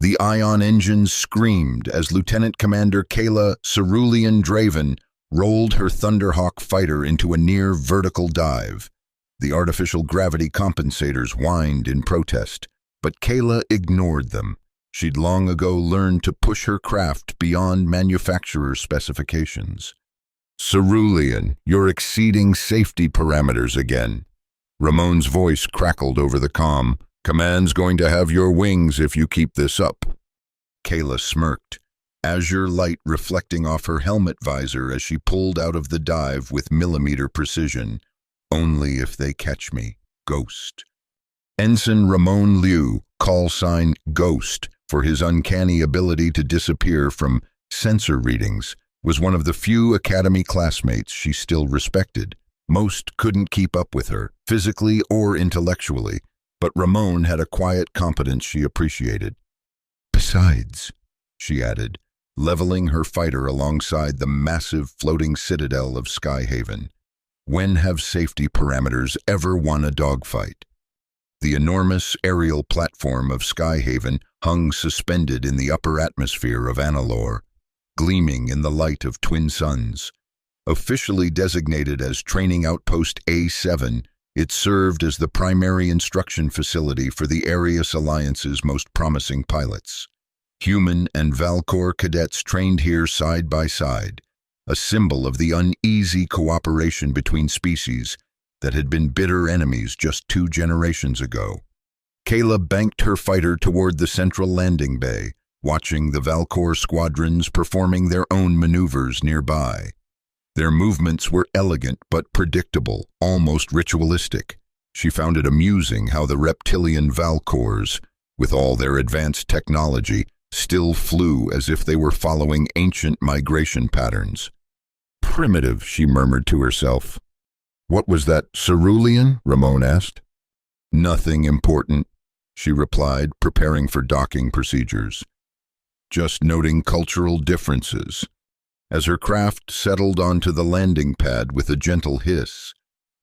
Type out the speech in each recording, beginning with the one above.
The ion engines screamed as Lieutenant Commander Kayla Cerulean Draven rolled her Thunderhawk fighter into a near-vertical dive. The artificial gravity compensators whined in protest, but Kayla ignored them. She'd long ago learned to push her craft beyond manufacturer's specifications. "Cerulean, you're exceeding safety parameters again." Ramon's voice crackled over the comm. "Command's going to have your wings if you keep this up." Kayla smirked, azure light reflecting off her helmet visor as she pulled out of the dive with millimeter precision. "Only if they catch me, Ghost." Ensign Ramon Liu, call sign Ghost, for his uncanny ability to disappear from sensor readings, was one of the few Academy classmates she still respected. Most couldn't keep up with her, physically or intellectually, but Ramon had a quiet competence she appreciated. "Besides," she added, leveling her fighter alongside the massive floating citadel of Skyhaven, "when have safety parameters ever won a dogfight?" The enormous aerial platform of Skyhaven hung suspended in the upper atmosphere of Analore, gleaming in the light of twin suns. Officially designated as Training Outpost A7, it served as the primary instruction facility for the Arius Alliance's most promising pilots. Human and Valcor cadets trained here side by side, a symbol of the uneasy cooperation between species that had been bitter enemies just 2 generations ago. Kayla banked her fighter toward the central landing bay, watching the Valcor squadrons performing their own maneuvers nearby. Their movements were elegant but predictable, almost ritualistic. She found it amusing how the reptilian Valcors, with all their advanced technology, still flew as if they were following ancient migration patterns. "Primitive," she murmured to herself. "What was that, Cerulean?" Ramon asked. "Nothing important," she replied, preparing for docking procedures. "Just noting cultural differences." As her craft settled onto the landing pad with a gentle hiss,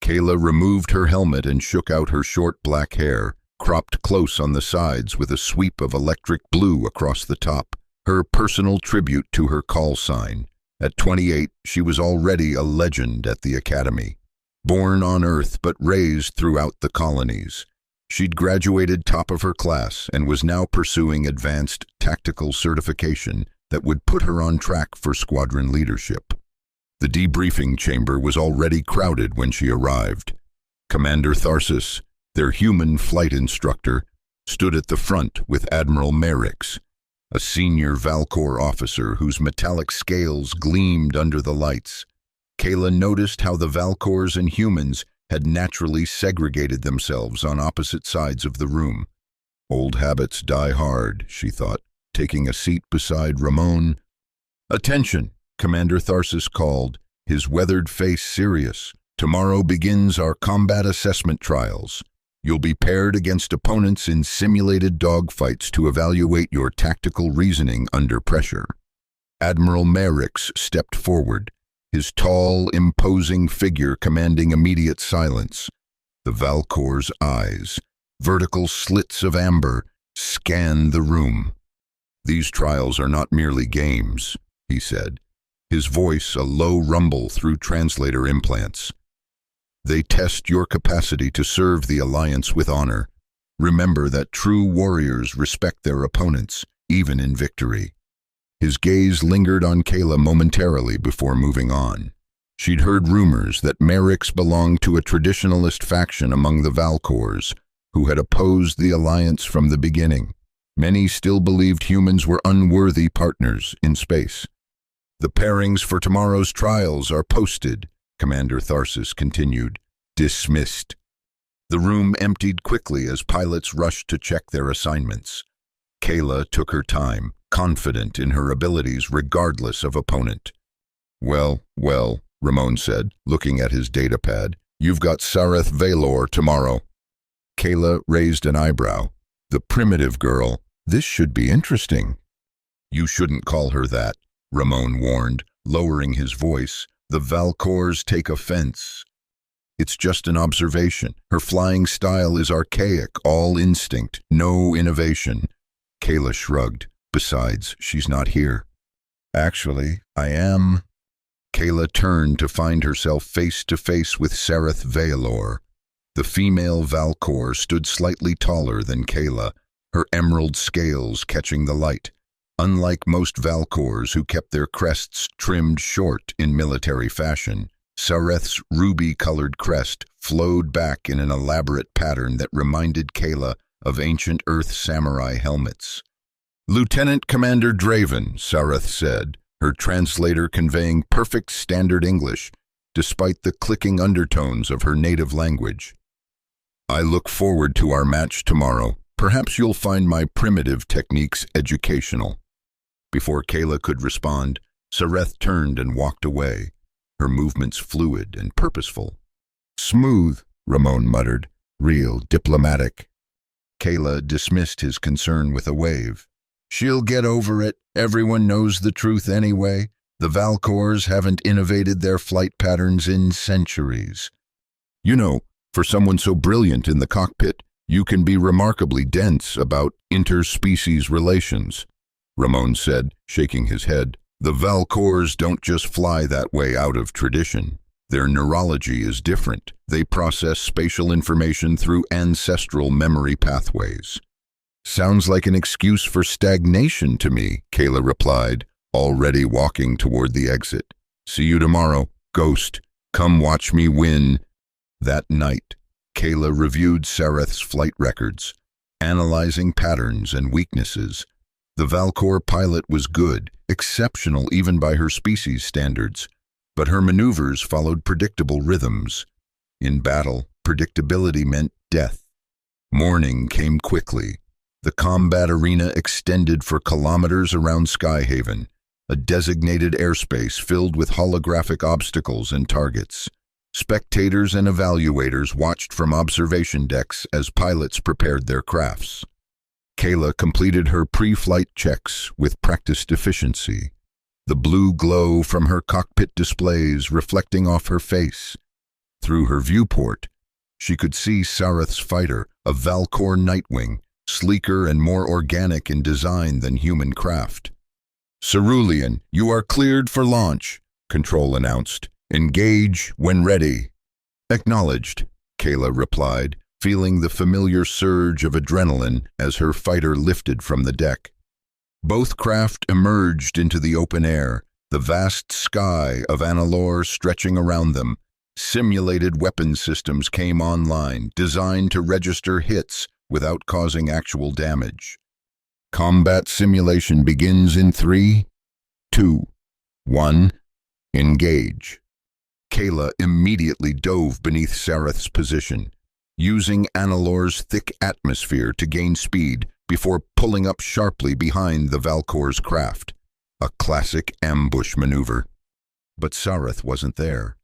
Kayla removed her helmet and shook out her short black hair, cropped close on the sides with a sweep of electric blue across the top, her personal tribute to her call sign. At 28, she was already a legend at the Academy. Born on Earth but raised throughout the colonies. She'd graduated top of her class and was now pursuing advanced tactical certification that would put her on track for squadron leadership. The debriefing chamber was already crowded when she arrived. Commander Tharsis, their human flight instructor, stood at the front with Admiral Merrix, a senior Valcor officer whose metallic scales gleamed under the lights. Kayla noticed how the Valcors and humans had naturally segregated themselves on opposite sides of the room. Old habits die hard, she thought, taking a seat beside Ramon. "Attention," Commander Tharsis called, his weathered face serious. "Tomorrow begins our combat assessment trials. You'll be paired against opponents in simulated dogfights to evaluate your tactical reasoning under pressure." Admiral Merrix stepped forward, his tall, imposing figure commanding immediate silence. The Valcor's eyes, vertical slits of amber, scanned the room. "These trials are not merely games," he said, his voice a low rumble through translator implants. "They test your capacity to serve the Alliance with honor. Remember that true warriors respect their opponents, even in victory." His gaze lingered on Kayla momentarily before moving on. She'd heard rumors that Merrix belonged to a traditionalist faction among the Valcors, who had opposed the Alliance from the beginning. Many still believed humans were unworthy partners in space. "The pairings for tomorrow's trials are posted," Commander Tharsis continued. "Dismissed." The room emptied quickly as pilots rushed to check their assignments. Kayla took her time, confident in her abilities regardless of opponent. Well, Ramon said, looking at his datapad. "You've got Sareth Valor tomorrow." Kayla raised an eyebrow. "The primitive girl. This should be interesting." "You shouldn't call her that," Ramon warned, lowering his voice. "The Valcors take offense." "It's just an observation. Her flying style is archaic, all instinct, no innovation." Kayla shrugged. Besides, she's not here. Actually, I am. Kayla turned to find herself face to face with Sareth Veilor. The female Valkor stood slightly taller than Kayla, her emerald scales catching the light. Unlike most Valkors who kept their crests trimmed short in military fashion, Sareth's ruby-colored crest flowed back in an elaborate pattern that reminded Kayla of ancient Earth samurai helmets. "Lieutenant Commander Draven," Sareth said, her translator conveying perfect standard English, despite the clicking undertones of her native language. "I look forward to our match tomorrow. Perhaps you'll find my primitive techniques educational." Before Kayla could respond, Sareth turned and walked away, her movements fluid and purposeful. "Smooth," Ramon muttered. "Real, diplomatic." Kayla dismissed his concern with a wave. "She'll get over it. Everyone knows the truth anyway. The Valkors haven't innovated their flight patterns in centuries. You know, for someone so brilliant in the cockpit, you can be remarkably dense about interspecies relations," Ramon said, shaking his head. "The Valkors don't just fly that way out of tradition. Their neurology is different. They process spatial information through ancestral memory pathways." "Sounds like an excuse for stagnation to me," Kayla replied, already walking toward the exit. "See you tomorrow, Ghost. Come watch me win." That night, Kayla reviewed Sareth's flight records, analyzing patterns and weaknesses. The Valkor pilot was good, exceptional even by her species standards, but her maneuvers followed predictable rhythms. In battle, predictability meant death. Morning came quickly. The combat arena extended for kilometers around Skyhaven, a designated airspace filled with holographic obstacles and targets. Spectators and evaluators watched from observation decks as pilots prepared their crafts. Kayla completed her pre-flight checks with practiced efficiency, the blue glow from her cockpit displays reflecting off her face. Through her viewport, she could see Sareth's fighter, a Valkor Nightwing, sleeker and more organic in design than human craft. "Cerulean, you are cleared for launch," Control announced. "Engage when ready." "Acknowledged," Kayla replied, feeling the familiar surge of adrenaline as her fighter lifted from the deck. Both craft emerged into the open air, the vast sky of Analore stretching around them. Simulated weapon systems came online, designed to register hits without causing actual damage. Combat simulation begins in 3, 2, 1, engage. Kayla immediately dove beneath Sareth's position, using Analore's thick atmosphere to gain speed before pulling up sharply behind the Valkor's craft. A classic ambush maneuver. But Sareth wasn't there.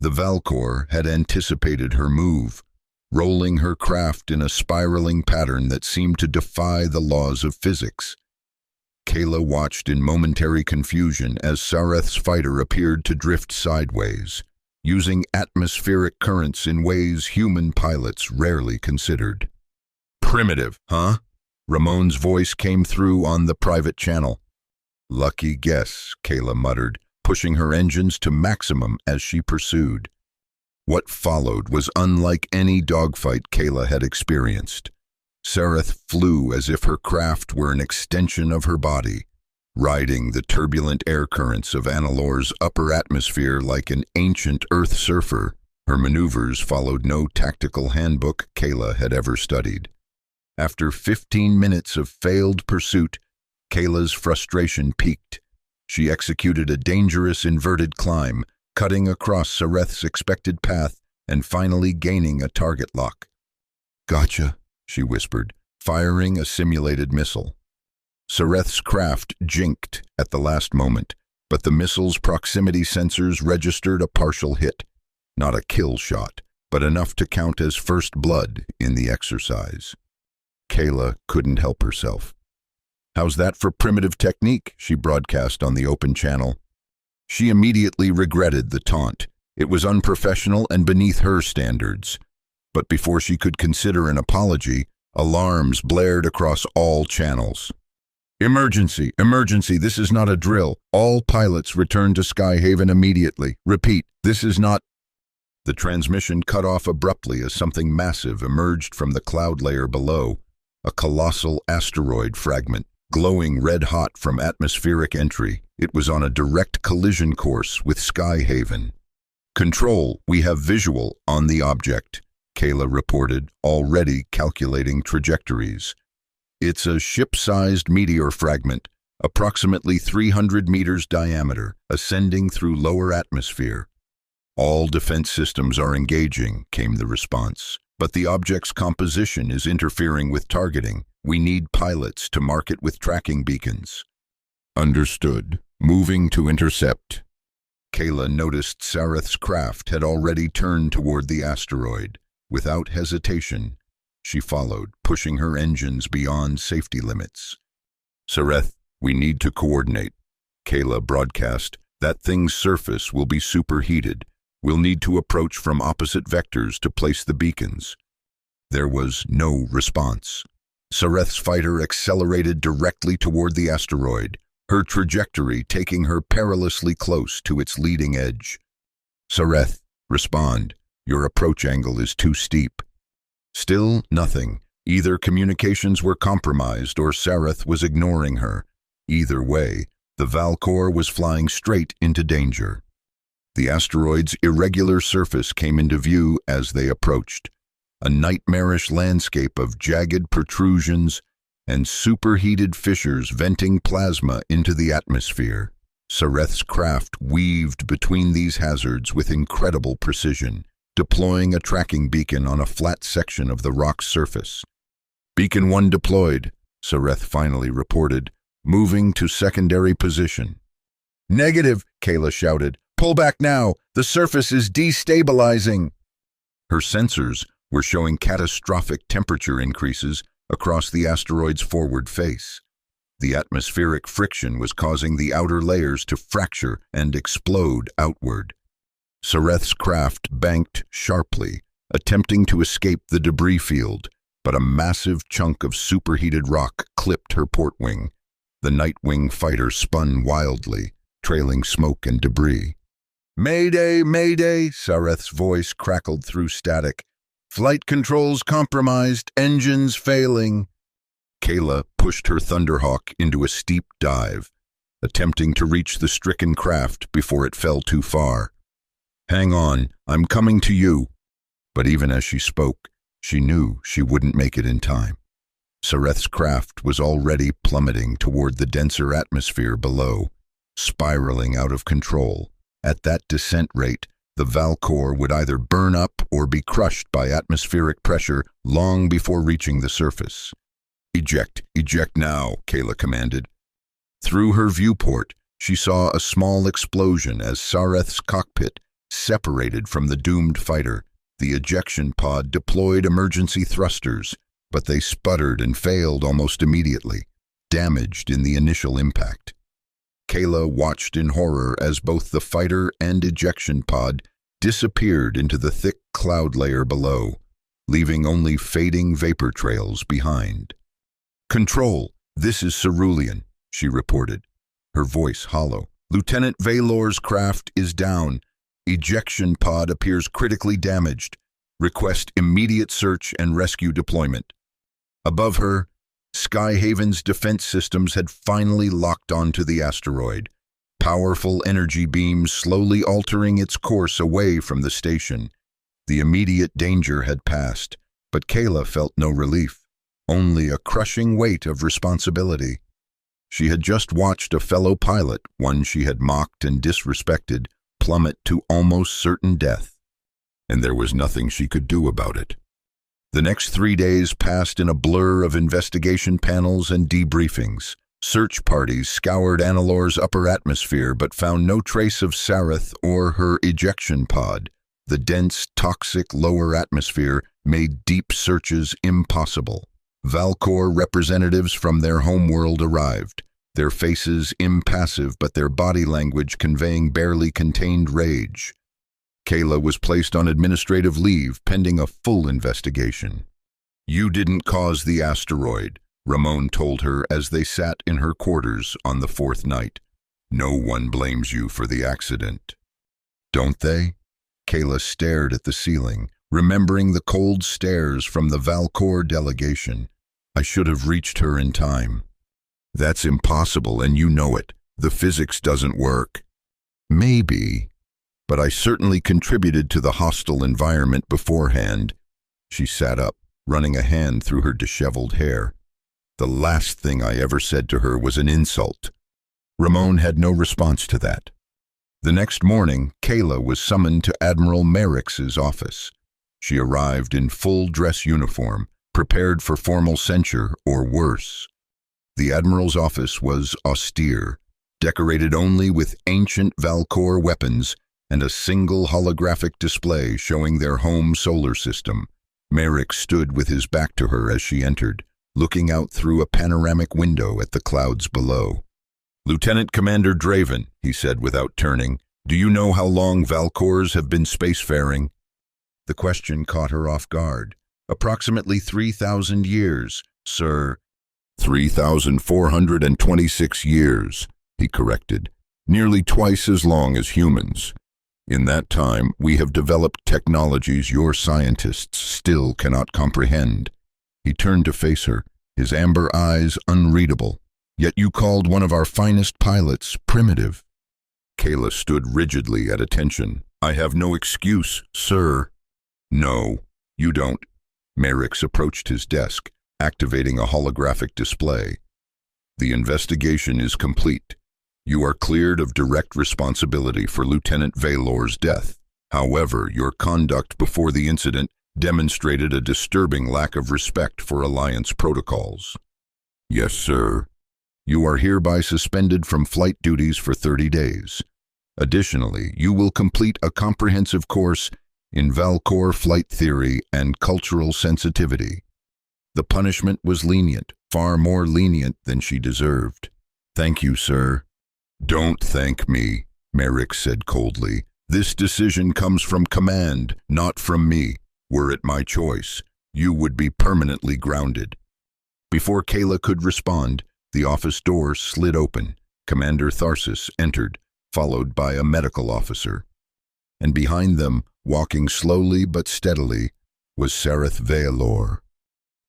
The Valkor had anticipated her move, rolling her craft in a spiraling pattern that seemed to defy the laws of physics. Kayla watched in momentary confusion as Sareth's fighter appeared to drift sideways, using atmospheric currents in ways human pilots rarely considered. "Primitive, huh?" Ramon's voice came through on the private channel. "Lucky guess," Kayla muttered, pushing her engines to maximum as she pursued. What followed was unlike any dogfight Kayla had experienced. Sareth flew as if her craft were an extension of her body, riding the turbulent air currents of Analore's upper atmosphere like an ancient Earth surfer. Her maneuvers followed no tactical handbook Kayla had ever studied. After 15 minutes of failed pursuit, Kayla's frustration peaked. She executed a dangerous inverted climb, cutting across Sareth's expected path and finally gaining a target lock. "Gotcha," she whispered, firing a simulated missile. Sareth's craft jinked at the last moment, but the missile's proximity sensors registered a partial hit. Not a kill shot, but enough to count as first blood in the exercise. Kayla couldn't help herself. "How's that for primitive technique?" she broadcast on the open channel. She immediately regretted the taunt. It was unprofessional and beneath her standards. But before she could consider an apology, alarms blared across all channels. Emergency, emergency, this is not a drill. All pilots return to Skyhaven immediately. Repeat, this is not... The transmission cut off abruptly as something massive emerged from the cloud layer below, a colossal asteroid fragment, glowing red-hot from atmospheric entry. It was on a direct collision course with Skyhaven. Control, we have visual on the object, Kayla reported, already calculating trajectories. It's a ship-sized meteor fragment, approximately 300 meters diameter, ascending through lower atmosphere. All defense systems are engaging, came the response. But the object's composition is interfering with targeting. We need pilots to mark it with tracking beacons. Understood. Moving to intercept. Kayla noticed Sareth's craft had already turned toward the asteroid. Without hesitation, she followed, pushing her engines beyond safety limits. Sareth, we need to coordinate. Kayla broadcast, that thing's surface will be superheated. We'll need to approach from opposite vectors to place the beacons. There was no response. Sareth's fighter accelerated directly toward the asteroid, her trajectory taking her perilously close to its leading edge. Sareth, respond. Your approach angle is too steep. Still nothing. Either communications were compromised or Sareth was ignoring her. Either way, the Valkor was flying straight into danger. The asteroid's irregular surface came into view as they approached, a nightmarish landscape of jagged protrusions and superheated fissures venting plasma into the atmosphere. Sareth's craft weaved between these hazards with incredible precision, deploying a tracking beacon on a flat section of the rock's surface. Beacon 1 deployed, Sareth finally reported, moving to secondary position. Negative, Kayla shouted. Pull back now. The surface is destabilizing. Her sensors were showing catastrophic temperature increases across the asteroid's forward face. The atmospheric friction was causing the outer layers to fracture and explode outward. Sareth's craft banked sharply, attempting to escape the debris field, but a massive chunk of superheated rock clipped her port wing. The Nightwing fighter spun wildly, trailing smoke and debris. Mayday, mayday, Sareth's voice crackled through static. Flight controls compromised, engines failing. Kayla pushed her Thunderhawk into a steep dive, attempting to reach the stricken craft before it fell too far. Hang on, I'm coming to you. But even as she spoke, she knew she wouldn't make it in time. Sareth's craft was already plummeting toward the denser atmosphere below, spiraling out of control. At that descent rate, the Valkor would either burn up or be crushed by atmospheric pressure long before reaching the surface. Eject now, Kayla commanded. Through her viewport, she saw a small explosion as Sareth's cockpit separated from the doomed fighter. The ejection pod deployed emergency thrusters, but they sputtered and failed almost immediately, damaged in the initial impact. Kayla watched in horror as both the fighter and ejection pod disappeared into the thick cloud layer below, leaving only fading vapor trails behind. Control, this is Cerulean, she reported, her voice hollow. Lieutenant Valor's craft is down. Ejection pod appears critically damaged. Request immediate search and rescue deployment. Above her, Skyhaven's defense systems had finally locked onto the asteroid, powerful energy beams slowly altering its course away from the station. The immediate danger had passed, but Kayla felt no relief, only a crushing weight of responsibility. She had just watched a fellow pilot, one she had mocked and disrespected, plummet to almost certain death, and there was nothing she could do about it. The next 3 days passed in a blur of investigation panels and debriefings. Search parties scoured Annalor's upper atmosphere but found no trace of Sareth or her ejection pod. The dense, toxic lower atmosphere made deep searches impossible. Valkor representatives from their homeworld arrived, their faces impassive but their body language conveying barely contained rage. Kayla was placed on administrative leave pending a full investigation. You didn't cause the asteroid. Ramon told her as they sat in her quarters on the fourth night. No one blames you for the accident. Don't they? Kayla stared at the ceiling, remembering the cold stares from the Valcor delegation. I should have reached her in time. That's impossible, and you know it. The physics doesn't work. Maybe, but I certainly contributed to the hostile environment beforehand. She sat up, running a hand through her disheveled hair. The last thing I ever said to her was an insult. Ramon had no response to that. The next morning, Kayla was summoned to Admiral Merrick's office. She arrived in full dress uniform, prepared for formal censure or worse. The Admiral's office was austere, decorated only with ancient Valcor weapons and a single holographic display showing their home solar system. Merrick stood with his back to her as she entered, looking out through a panoramic window at the clouds below. "Lieutenant Commander Draven," he said without turning, "do you know how long Valcors have been spacefaring?" The question caught her off guard. "Approximately 3,000 years, sir." 3,426 years, he corrected. "Nearly twice as long as humans. In that time, we have developed technologies your scientists still cannot comprehend." He turned to face her, his amber eyes unreadable. "Yet you called one of our finest pilots primitive." Kayla stood rigidly at attention. "I have no excuse, sir." "No, you don't." Merrick approached his desk, activating a holographic display. "The investigation is complete. You are cleared of direct responsibility for Lieutenant Valor's death. However, your conduct before the incident demonstrated a disturbing lack of respect for Alliance protocols." "Yes, sir." "You are hereby suspended from flight duties for 30 days. Additionally, you will complete a comprehensive course in Valcor flight theory and cultural sensitivity." The punishment was lenient, far more lenient than she deserved. "Thank you, sir." "Don't thank me," Merrick said coldly. "This decision comes from command, not from me. Were it my choice, you would be permanently grounded." Before Kayla could respond, the office door slid open. Commander Tharsis entered, followed by a medical officer. And behind them, walking slowly but steadily, was Sareth Valor.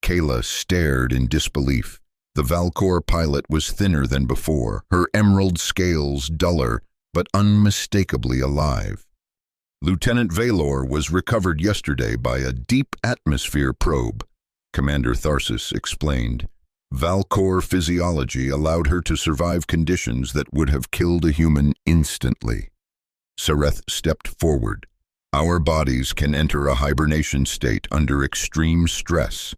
Kayla stared in disbelief. The Valcor pilot was thinner than before, her emerald scales duller, but unmistakably alive. "Lieutenant Valor was recovered yesterday by a deep atmosphere probe," Commander Tharsis explained. "Valcor physiology allowed her to survive conditions that would have killed a human instantly." Sareth stepped forward. "Our bodies can enter a hibernation state under extreme stress.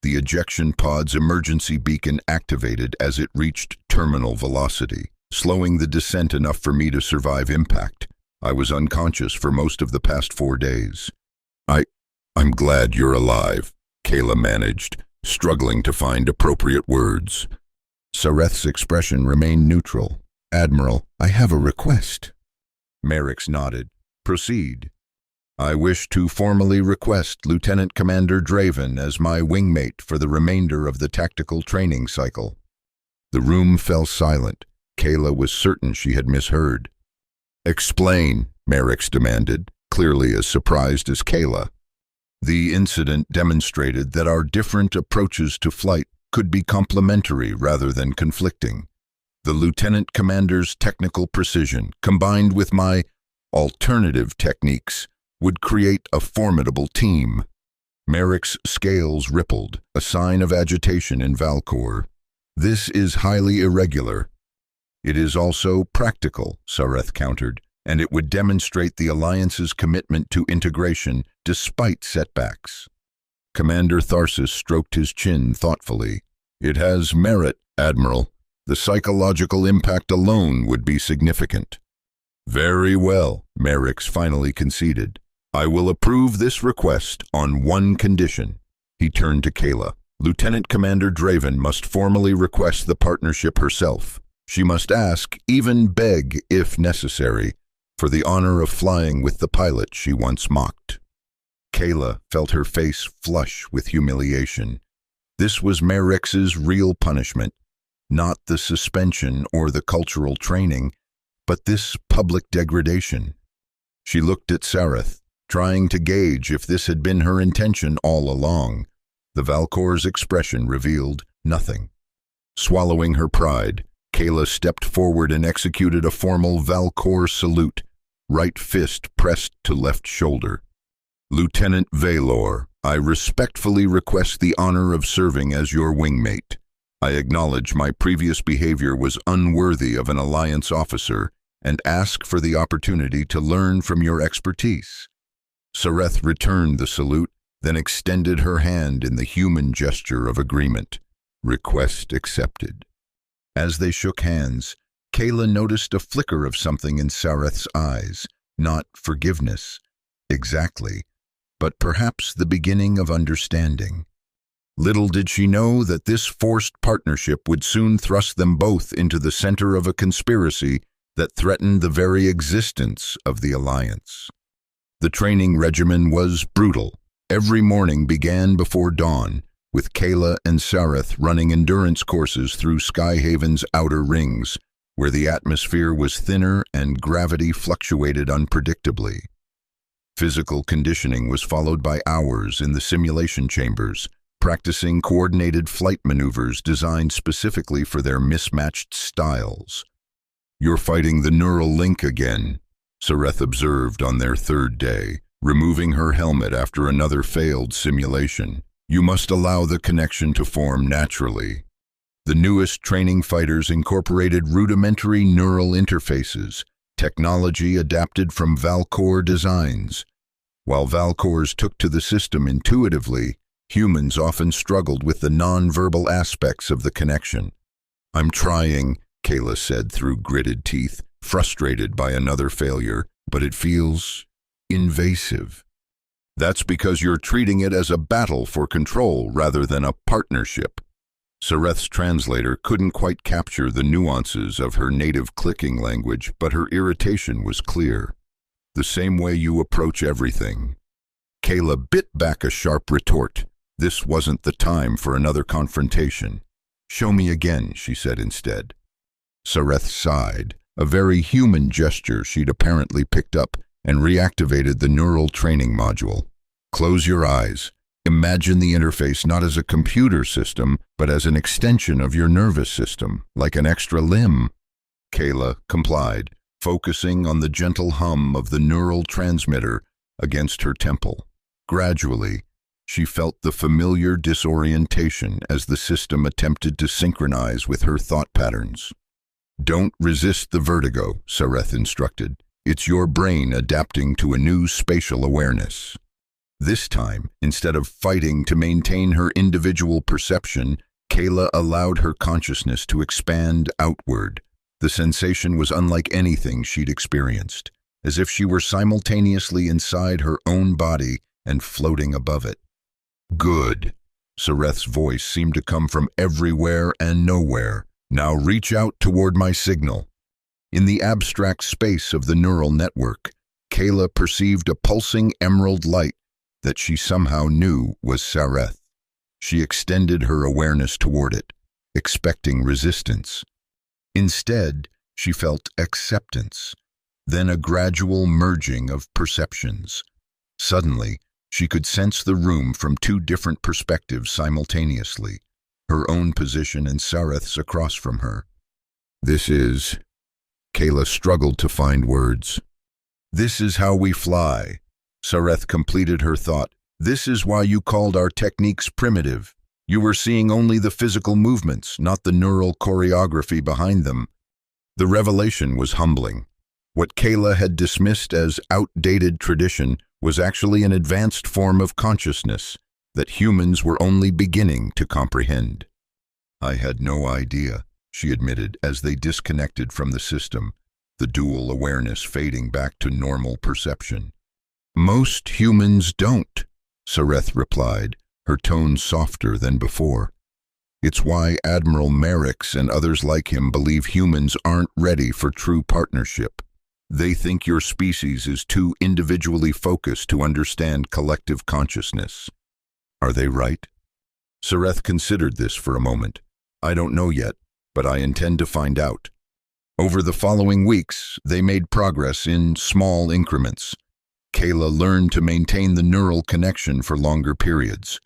The ejection pod's emergency beacon activated as it reached terminal velocity, slowing the descent enough for me to survive impact. I was unconscious for most of the past 4 days. I'm glad you're alive," Kayla managed, struggling to find appropriate words. Sareth's expression remained neutral. "Admiral, I have a request." Merrick nodded. "Proceed." "I wish to formally request Lieutenant Commander Draven as my wingmate for the remainder of the tactical training cycle." The room fell silent. Kayla was certain she had misheard. "Explain," Merrick demanded, clearly as surprised as Kayla. "The incident demonstrated that our different approaches to flight could be complementary rather than conflicting. The Lieutenant Commander's technical precision, combined with my alternative techniques, would create a formidable team." Merrick's scales rippled, a sign of agitation in Valcor. "This is highly irregular." "It is also practical," Sareth countered, "and it would demonstrate the Alliance's commitment to integration despite setbacks." Commander Tharsis stroked his chin thoughtfully. "It has merit, Admiral. The psychological impact alone would be significant." "Very well," Merrick finally conceded. "I will approve this request on one condition." He turned to Kayla. "Lieutenant Commander Draven must formally request the partnership herself. She must ask, even beg if necessary, for the honor of flying with the pilot she once mocked." Kayla felt her face flush with humiliation. This was Merrix's real punishment, not the suspension or the cultural training, but this public degradation. She looked at Sareth, trying to gauge if this had been her intention all along. The Valkor's expression revealed nothing. Swallowing her pride, Kayla stepped forward and executed a formal Valkor salute, right fist pressed to left shoulder. "Lieutenant Valor, I respectfully request the honor of serving as your wingmate. I acknowledge my previous behavior was unworthy of an Alliance officer and ask for the opportunity to learn from your expertise." Sareth returned the salute, then extended her hand in the human gesture of agreement. Request accepted. As they shook hands, Kayla noticed a flicker of something in Sareth's eyes, not forgiveness, exactly, but perhaps the beginning of understanding. Little did she know that this forced partnership would soon thrust them both into the center of a conspiracy that threatened the very existence of the Alliance. The training regimen was brutal. Every morning began before dawn, with Kayla and Sareth running endurance courses through Skyhaven's outer rings, where the atmosphere was thinner and gravity fluctuated unpredictably. Physical conditioning was followed by hours in the simulation chambers, practicing coordinated flight maneuvers designed specifically for their mismatched styles. "You're fighting the neural link again," Sareth observed on their third day, removing her helmet after another failed simulation. "You must allow the connection to form naturally." The newest training fighters incorporated rudimentary neural interfaces, technology adapted from Valkor designs. While Valkors took to the system intuitively, humans often struggled with the non-verbal aspects of the connection. "I'm trying," Kayla said through gritted teeth, frustrated by another failure, "but it feels invasive." "That's because you're treating it as a battle for control rather than a partnership." Sareth's translator couldn't quite capture the nuances of her native clicking language, but her irritation was clear. "The same way you approach everything." Kayla bit back a sharp retort. This wasn't the time for another confrontation. "Show me again," she said instead. Sareth sighed, a very human gesture she'd apparently picked up, and reactivated the neural training module. "Close your eyes. Imagine the interface not as a computer system, but as an extension of your nervous system, like an extra limb." Kayla complied, focusing on the gentle hum of the neural transmitter against her temple. Gradually, she felt the familiar disorientation as the system attempted to synchronize with her thought patterns. "Don't resist the vertigo," Sareth instructed. "It's your brain adapting to a new spatial awareness." This time, instead of fighting to maintain her individual perception, Kayla allowed her consciousness to expand outward. The sensation was unlike anything she'd experienced, as if she were simultaneously inside her own body and floating above it. "Good." Sareth's voice seemed to come from everywhere and nowhere. "Now reach out toward my signal." In the abstract space of the neural network, Kayla perceived a pulsing emerald light that she somehow knew was Sareth. She extended her awareness toward it, expecting resistance. Instead, she felt acceptance, then a gradual merging of perceptions. Suddenly, she could sense the room from two different perspectives simultaneously, her own position and Sareth's across from her. "This is..." Kayla struggled to find words. "This is how we fly." Sareth completed her thought. "This is why you called our techniques primitive. You were seeing only the physical movements, not the neural choreography behind them." The revelation was humbling. What Kayla had dismissed as outdated tradition was actually an advanced form of consciousness that humans were only beginning to comprehend. "I had no idea," she admitted as they disconnected from the system, the dual awareness fading back to normal perception. "Most humans don't," Sareth replied, her tone softer than before. "It's why Admiral Merrix and others like him believe humans aren't ready for true partnership. They think your species is too individually focused to understand collective consciousness." "Are they right?" Sareth considered this for a moment. I don't know yet, but I intend to find out. Over the following weeks, they made progress in small increments. Kayla learned to maintain the neural connection for longer periods,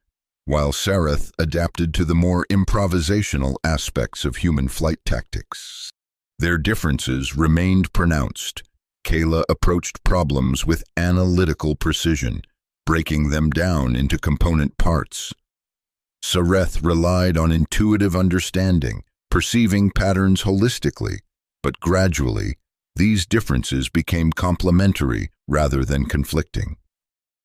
while Sareth adapted to the more improvisational aspects of human flight tactics. Their differences remained pronounced. Kayla approached problems with analytical precision, breaking them down into component parts. Sareth relied on intuitive understanding, perceiving patterns holistically, but gradually, these differences became complementary rather than conflicting.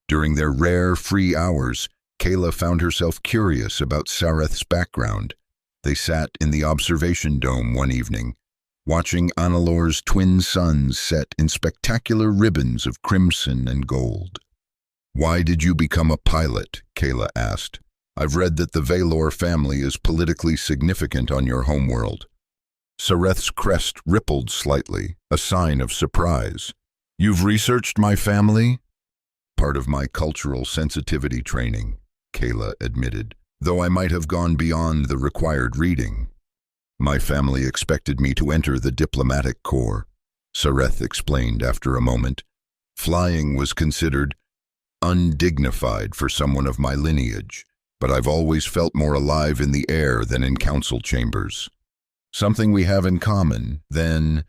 During their rare free hours, Kayla found herself curious about Sareth's background. They sat in the observation dome one evening, watching Annalore's twin suns set in spectacular ribbons of crimson and gold. "Why did you become a pilot?" Kayla asked. "I've read that the Valor family is politically significant on your homeworld." Sareth's crest rippled slightly, a sign of surprise. "You've researched my family?" "Part of my cultural sensitivity training," Kayla admitted, "though I might have gone beyond the required reading. My family expected me to enter the diplomatic corps," Sareth explained after a moment. "Flying was considered undignified for someone of my lineage, but I've always felt more alive in the air than in council chambers." "Something we have in common, then."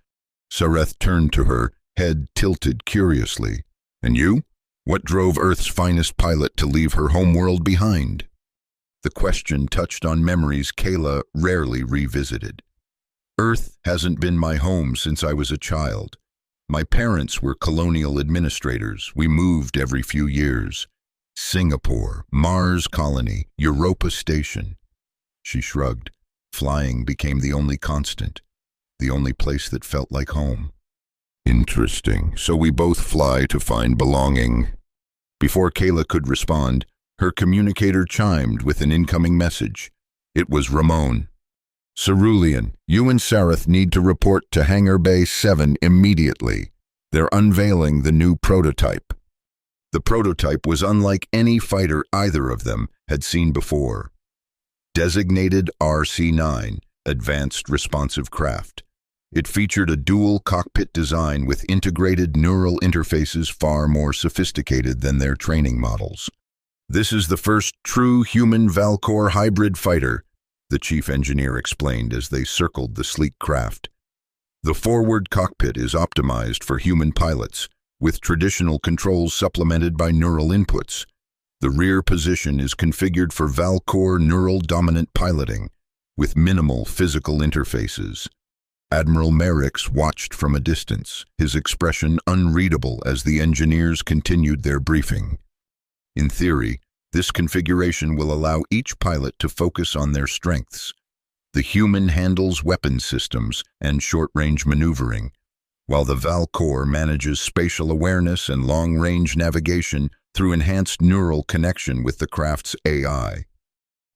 Sareth turned to her, head tilted curiously. "And you? What drove Earth's finest pilot to leave her homeworld behind?" The question touched on memories Kayla rarely revisited. "Earth hasn't been my home since I was a child. My parents were colonial administrators. We moved every few years. Singapore, Mars Colony, Europa Station." She shrugged. Flying became the only constant, the only place that felt like home. "Interesting. So we both fly to find belonging." Before Kayla could respond, her communicator chimed with an incoming message. It was Ramon. "Cerulean, you and Sareth need to report to Hangar Bay 7 immediately. They're unveiling the new prototype." The prototype was unlike any fighter either of them had seen before. Designated RC-9, Advanced Responsive Craft. It featured a dual cockpit design with integrated neural interfaces far more sophisticated than their training models. "This is the first true human Valcor hybrid fighter," the chief engineer explained as they circled the sleek craft. "The forward cockpit is optimized for human pilots, with traditional controls supplemented by neural inputs. The rear position is configured for Valcor neural-dominant piloting, with minimal physical interfaces." Admiral Merricks watched from a distance, his expression unreadable as the engineers continued their briefing. "In theory, this configuration will allow each pilot to focus on their strengths. The human handles weapon systems and short-range maneuvering, while the Valcor manages spatial awareness and long-range navigation through enhanced neural connection with the craft's AI.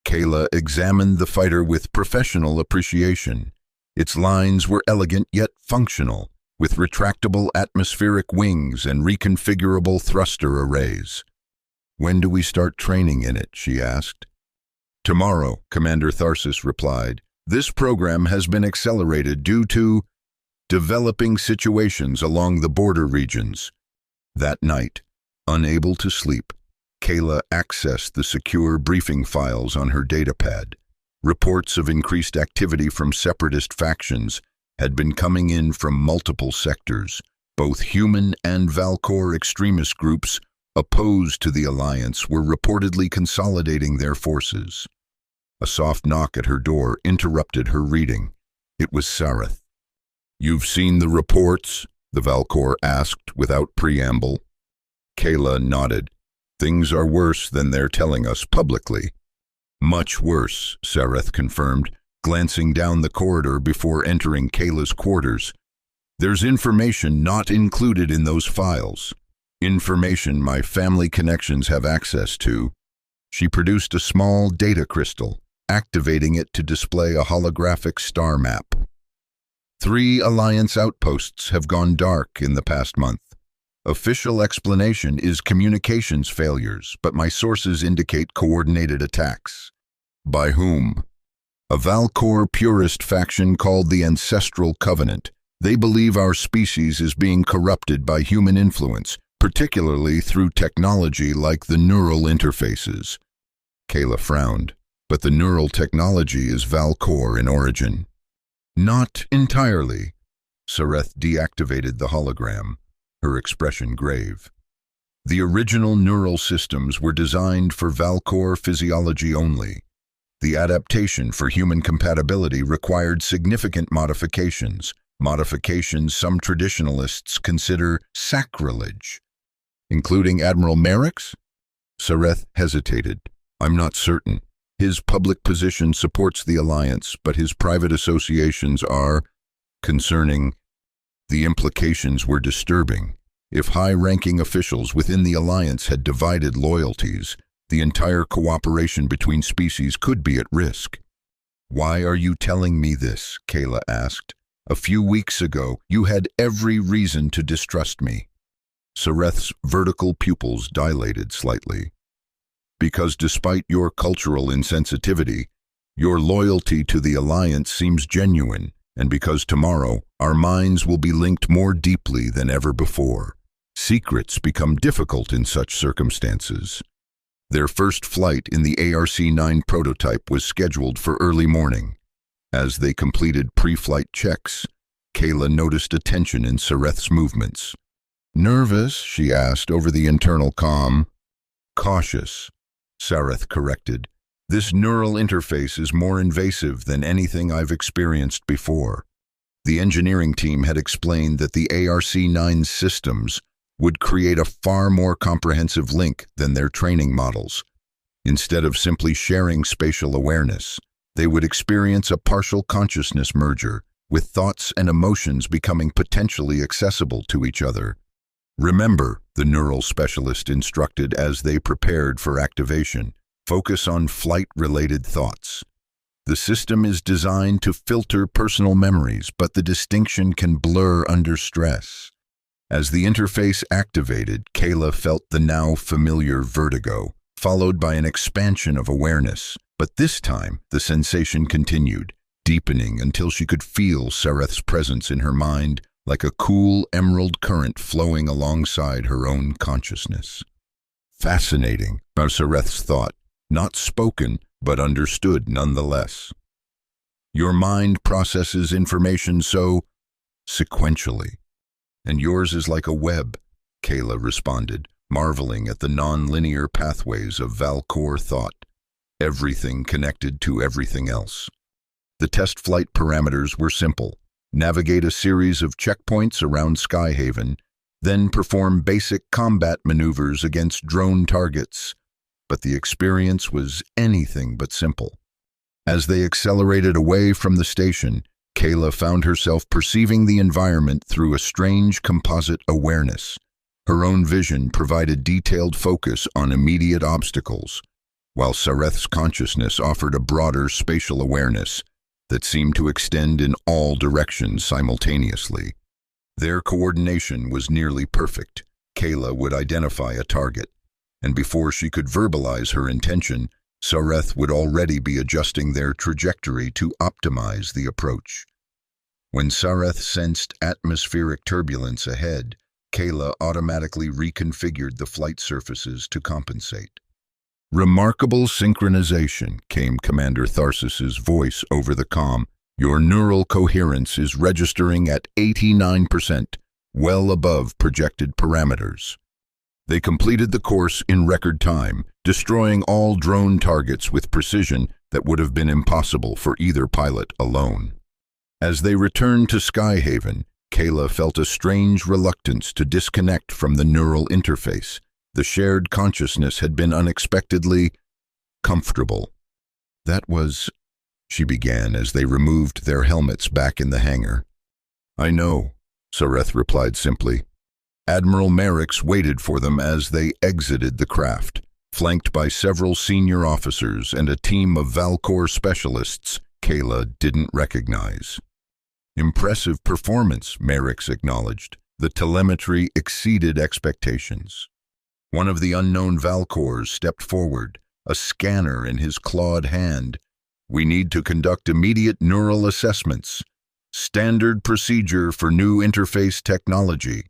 Kayla examined the fighter with professional appreciation. Its lines were elegant yet functional, with retractable atmospheric wings and reconfigurable thruster arrays. "When do we start training in it?" she asked. "Tomorrow," Commander Tharsis replied. "This program has been accelerated due to developing situations along the border regions." That night, unable to sleep, Kayla accessed the secure briefing files on her datapad. Reports of increased activity from separatist factions had been coming in from multiple sectors. Both human and Valcor extremist groups opposed to the alliance were reportedly consolidating their forces. A soft knock at her door interrupted her reading. It was Sareth. "You've seen the reports?" the Valcor asked without preamble. Kayla nodded. "Things are worse than they're telling us publicly." "Much worse," Sareth confirmed, glancing down the corridor before entering Kayla's quarters. "There's information not included in those files. Information my family connections have access to." She produced a small data crystal, activating it to display a holographic star map. 3 Alliance outposts have gone dark in the past month. Official explanation is communications failures, but my sources indicate coordinated attacks. By whom? A Valcor purist faction called the Ancestral Covenant. They believe our species is being corrupted by human influence, particularly through technology like the neural interfaces. Kayla frowned. But the neural technology is Valcor in origin. Not entirely. Sareth deactivated the hologram, her expression grave. The original neural systems were designed for Valcor physiology only. The adaptation for human compatibility required significant modifications some traditionalists consider sacrilege. Including Admiral Merrick's? Sareth hesitated. I'm not certain. His public position supports the alliance, but his private associations are concerning. The implications were disturbing. If high-ranking officials within the alliance had divided loyalties, the entire cooperation between species could be at risk. Why are you telling me this? Kayla asked. A few weeks ago, you had every reason to distrust me. Sareth's vertical pupils dilated slightly. Because despite your cultural insensitivity, your loyalty to the alliance seems genuine, and because tomorrow our minds will be linked more deeply than ever before. Secrets become difficult in such circumstances. Their first flight in the ARC-9 prototype was scheduled for early morning. As they completed pre-flight checks, Kayla noticed a tension in Sareth's movements. Nervous? She asked over the internal comm. Cautious, Sareth corrected. This neural interface is more invasive than anything I've experienced before. The engineering team had explained that the ARC-9 systems would create a far more comprehensive link than their training models. Instead of simply sharing spatial awareness, they would experience a partial consciousness merger, with thoughts and emotions becoming potentially accessible to each other. Remember, the neural specialist instructed as they prepared for activation, focus on flight-related thoughts. The system is designed to filter personal memories, but the distinction can blur under stress. As the interface activated, Kayla felt the now familiar vertigo, followed by an expansion of awareness. But this time, the sensation continued, deepening until she could feel Sareth's presence in her mind, like a cool emerald current flowing alongside her own consciousness. Fascinating, Sareth's thought, not spoken, but understood nonetheless. Your mind processes information so sequentially, and yours is like a web, Kayla responded, marveling at the non-linear pathways of Valcor thought, everything connected to everything else. The test flight parameters were simple. Navigate a series of checkpoints around Skyhaven, then perform basic combat maneuvers against drone targets. But the experience was anything but simple. As they accelerated away from the station, Kayla found herself perceiving the environment through a strange composite awareness. Her own vision provided detailed focus on immediate obstacles, while Sareth's consciousness offered a broader spatial awareness that seemed to extend in all directions simultaneously. Their coordination was nearly perfect. Kayla would identify a target, and before she could verbalize her intention, Sareth would already be adjusting their trajectory to optimize the approach. When Sareth sensed atmospheric turbulence ahead, Kayla automatically reconfigured the flight surfaces to compensate. Remarkable synchronization, came Commander Tharsis's voice over the comm. Your neural coherence is registering at 89%, well above projected parameters. They completed the course in record time, destroying all drone targets with precision that would have been impossible for either pilot alone. As they returned to Skyhaven, Kayla felt a strange reluctance to disconnect from the neural interface. The shared consciousness had been unexpectedly comfortable. That was, she began as they removed their helmets back in the hangar. I know, Sareth replied simply. Admiral Merrick's waited for them as they exited the craft, flanked by several senior officers and a team of Valcor specialists Kayla didn't recognize. Impressive performance, Merrick's acknowledged. The telemetry exceeded expectations. One of the unknown Valcors stepped forward, a scanner in his clawed hand. "We need to conduct immediate neural assessments. Standard procedure for new interface technology."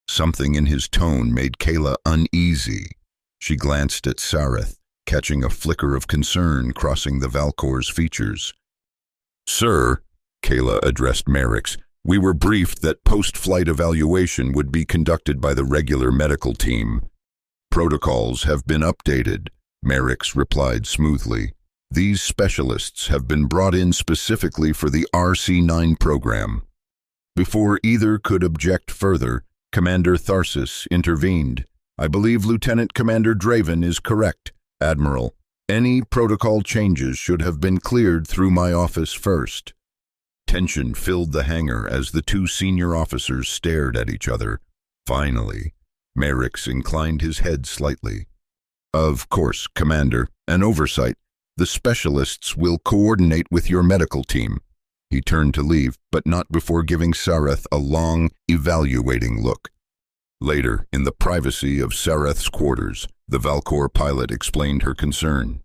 Something in his tone made Kayla uneasy. She glanced at Sareth, catching a flicker of concern crossing the Valkor's features. "Sir," Kayla addressed Merrick's, "we were briefed that post-flight evaluation would be conducted by the regular medical team." "Protocols have been updated," Merrick's replied smoothly. "These specialists have been brought in specifically for the RC-9 program." Before either could object further, Commander Tharsis intervened. "I believe Lieutenant Commander Draven is correct, Admiral. Any protocol changes should have been cleared through my office first." Tension filled the hangar as the two senior officers stared at each other. Finally, Merrick's inclined his head slightly. "Of course, Commander. An oversight. The specialists will coordinate with your medical team." He turned to leave, but not before giving Sareth a long, evaluating look. Later, in the privacy of Sareth's quarters, the Valkor pilot explained her concern.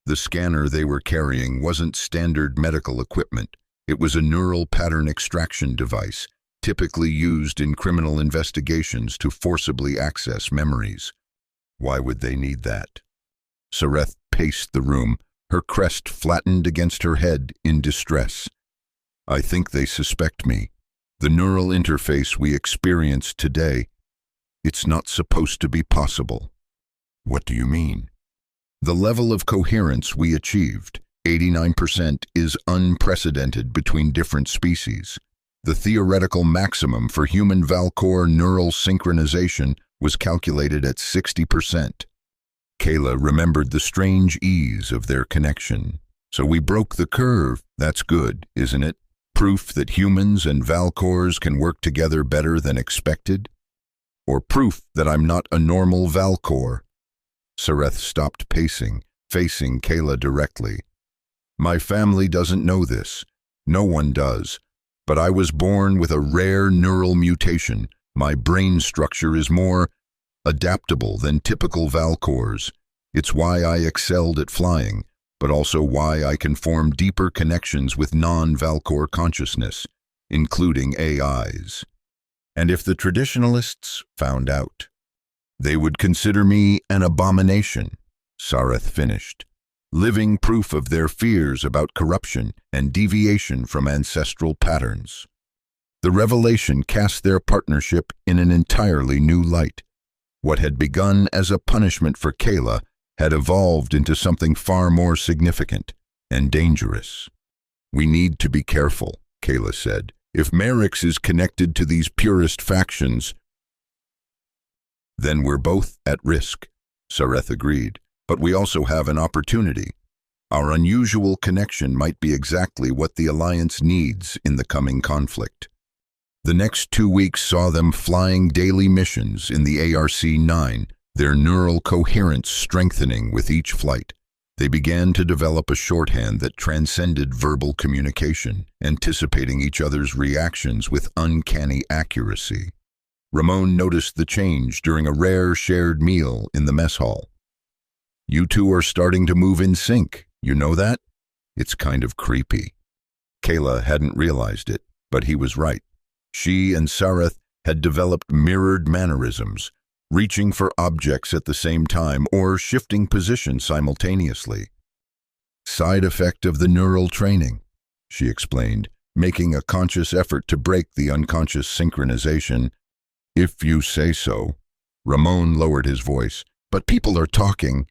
The scanner they were carrying wasn't standard medical equipment. It was a neural pattern extraction device, typically used in criminal investigations to forcibly access memories. Why would they need that? Sareth paced the room, her crest flattened against her head in distress. "I think they suspect me. The neural interface we experience today, it's not supposed to be possible." "What do you mean?" "The level of coherence we achieved, 89%, is unprecedented between different species. The theoretical maximum for human Valkor neural synchronization was calculated at 60%. Kayla remembered the strange ease of their connection. "So we broke the curve. That's good, isn't it? Proof that humans and Valkors can work together better than expected? Or proof that I'm not a normal Valkor?" Sareth stopped pacing, facing Kayla directly. "My family doesn't know this. No one does. But I was born with a rare neural mutation. My brain structure is more adaptable than typical Valkors. It's why I excelled at flying, but also why I can form deeper connections with non-Valkor consciousness, including AIs. And if the traditionalists found out, they would consider me an abomination," Sareth finished, "living proof of their fears about corruption and deviation from ancestral patterns." The revelation cast their partnership in an entirely new light. What had begun as a punishment for Kayla had evolved into something far more significant and dangerous. "We need to be careful," Kayla said. "If Merrick's is connected to these purist factions, then we're both at risk," Sareth agreed. "But we also have an opportunity. Our unusual connection might be exactly what the Alliance needs in the coming conflict." The next 2 weeks saw them flying daily missions in the ARC-9, their neural coherence strengthening with each flight. They began to develop a shorthand that transcended verbal communication, anticipating each other's reactions with uncanny accuracy. Ramon noticed the change during a rare shared meal in the mess hall. "You two are starting to move in sync, you know that? It's kind of creepy." Kayla hadn't realized it, but he was right. She and Sareth had developed mirrored mannerisms, reaching for objects at the same time or shifting position simultaneously. "Side effect of the neural training," she explained, making a conscious effort to break the unconscious synchronization. "If you say so." Ramon lowered his voice. "But people are talking.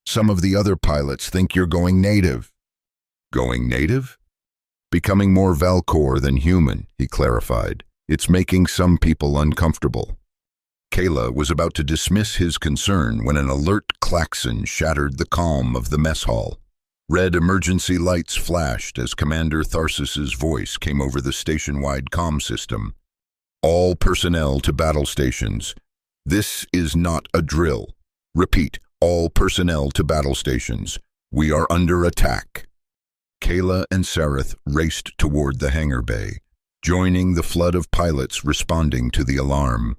Some of the other pilots think you're going native." "Going native?" "Becoming more Valkor than human," he clarified. "It's making some people uncomfortable." Kayla was about to dismiss his concern when an alert klaxon shattered the calm of the mess hall. Red emergency lights flashed as Commander Tharsis's voice came over the station-wide comm system. "All personnel to battle stations. This is not a drill. Repeat, all personnel to battle stations. We are under attack." Kayla and Sareth raced toward the hangar bay, joining the flood of pilots responding to the alarm.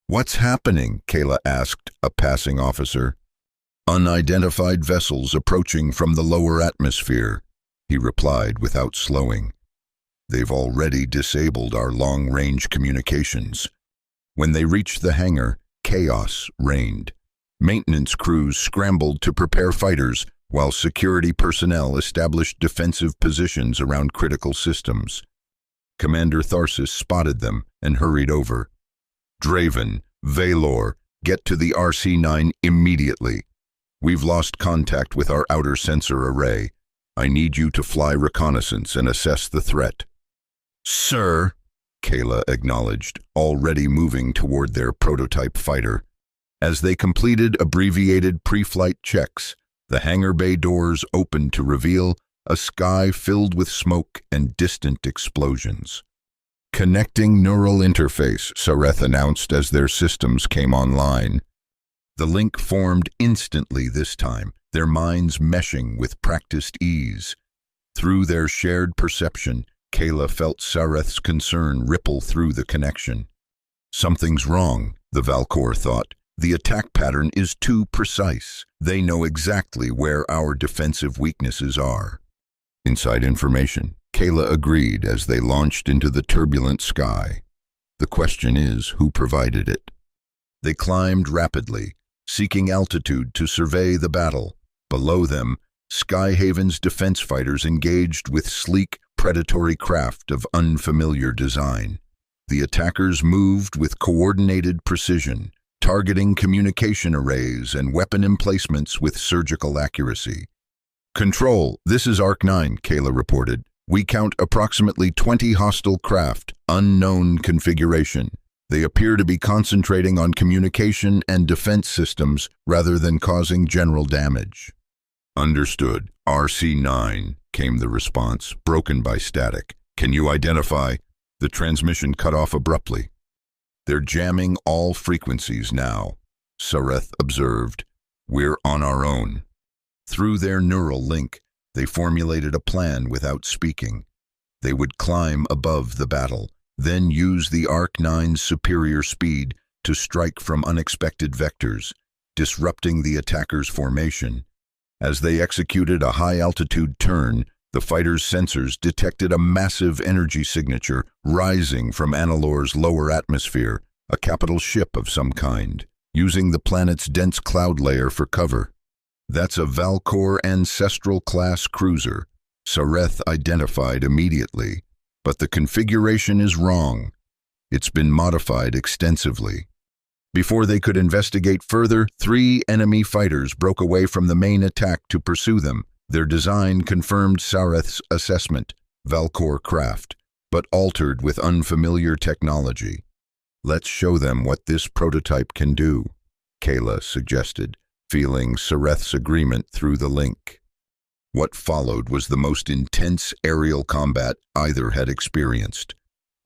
"What's happening?" Kayla asked a passing officer. Unidentified vessels approaching from the lower atmosphere, he replied without slowing. They've already disabled our long-range communications. When they reached the hangar, chaos reigned. Maintenance crews scrambled to prepare fighters, while security personnel established defensive positions around critical systems. Commander Tharsis spotted them and hurried over. Draven, Valor, get to the RC-9 immediately. We've lost contact with our outer sensor array. I need you to fly reconnaissance and assess the threat. Sir, Kayla acknowledged, already moving toward their prototype fighter. As they completed abbreviated pre-flight checks, the hangar bay doors opened to reveal a sky filled with smoke and distant explosions. Connecting neural interface, Sareth announced as their systems came online. The link formed instantly this time, their minds meshing with practiced ease. Through their shared perception, Kayla felt Sareth's concern ripple through the connection. Something's wrong, the Valkor thought. The attack pattern is too precise. They know exactly where our defensive weaknesses are. Inside information, Kayla agreed as they launched into the turbulent sky. The question is, who provided it? They climbed rapidly, seeking altitude to survey the battle. Below them, Skyhaven's defense fighters engaged with sleek, predatory craft of unfamiliar design. The attackers moved with coordinated precision, targeting communication arrays and weapon emplacements with surgical accuracy. Control, this is Arc-9, Kayla reported. We count approximately 20 hostile craft, unknown configuration. They appear to be concentrating on communication and defense systems rather than causing general damage. Understood. RC-9, came the response, broken by static. Can you identify? The transmission cut off abruptly. They're jamming all frequencies now, Sareth observed. We're on our own. Through their neural link, they formulated a plan without speaking. They would climb above the battle, then use the Arc-9's superior speed to strike from unexpected vectors, disrupting the attacker's formation. As they executed a high-altitude turn, the fighter's sensors detected a massive energy signature rising from Analor's lower atmosphere, a capital ship of some kind, using the planet's dense cloud layer for cover. That's a Valkor Ancestral-class cruiser, Sareth identified immediately, but the configuration is wrong. It's been modified extensively. Before they could investigate further, 3 enemy fighters broke away from the main attack to pursue them. Their design confirmed Sareth's assessment, Valkor craft, but altered with unfamiliar technology. Let's show them what this prototype can do, Kayla suggested, feeling Sareth's agreement through the link. What followed was the most intense aerial combat either had experienced.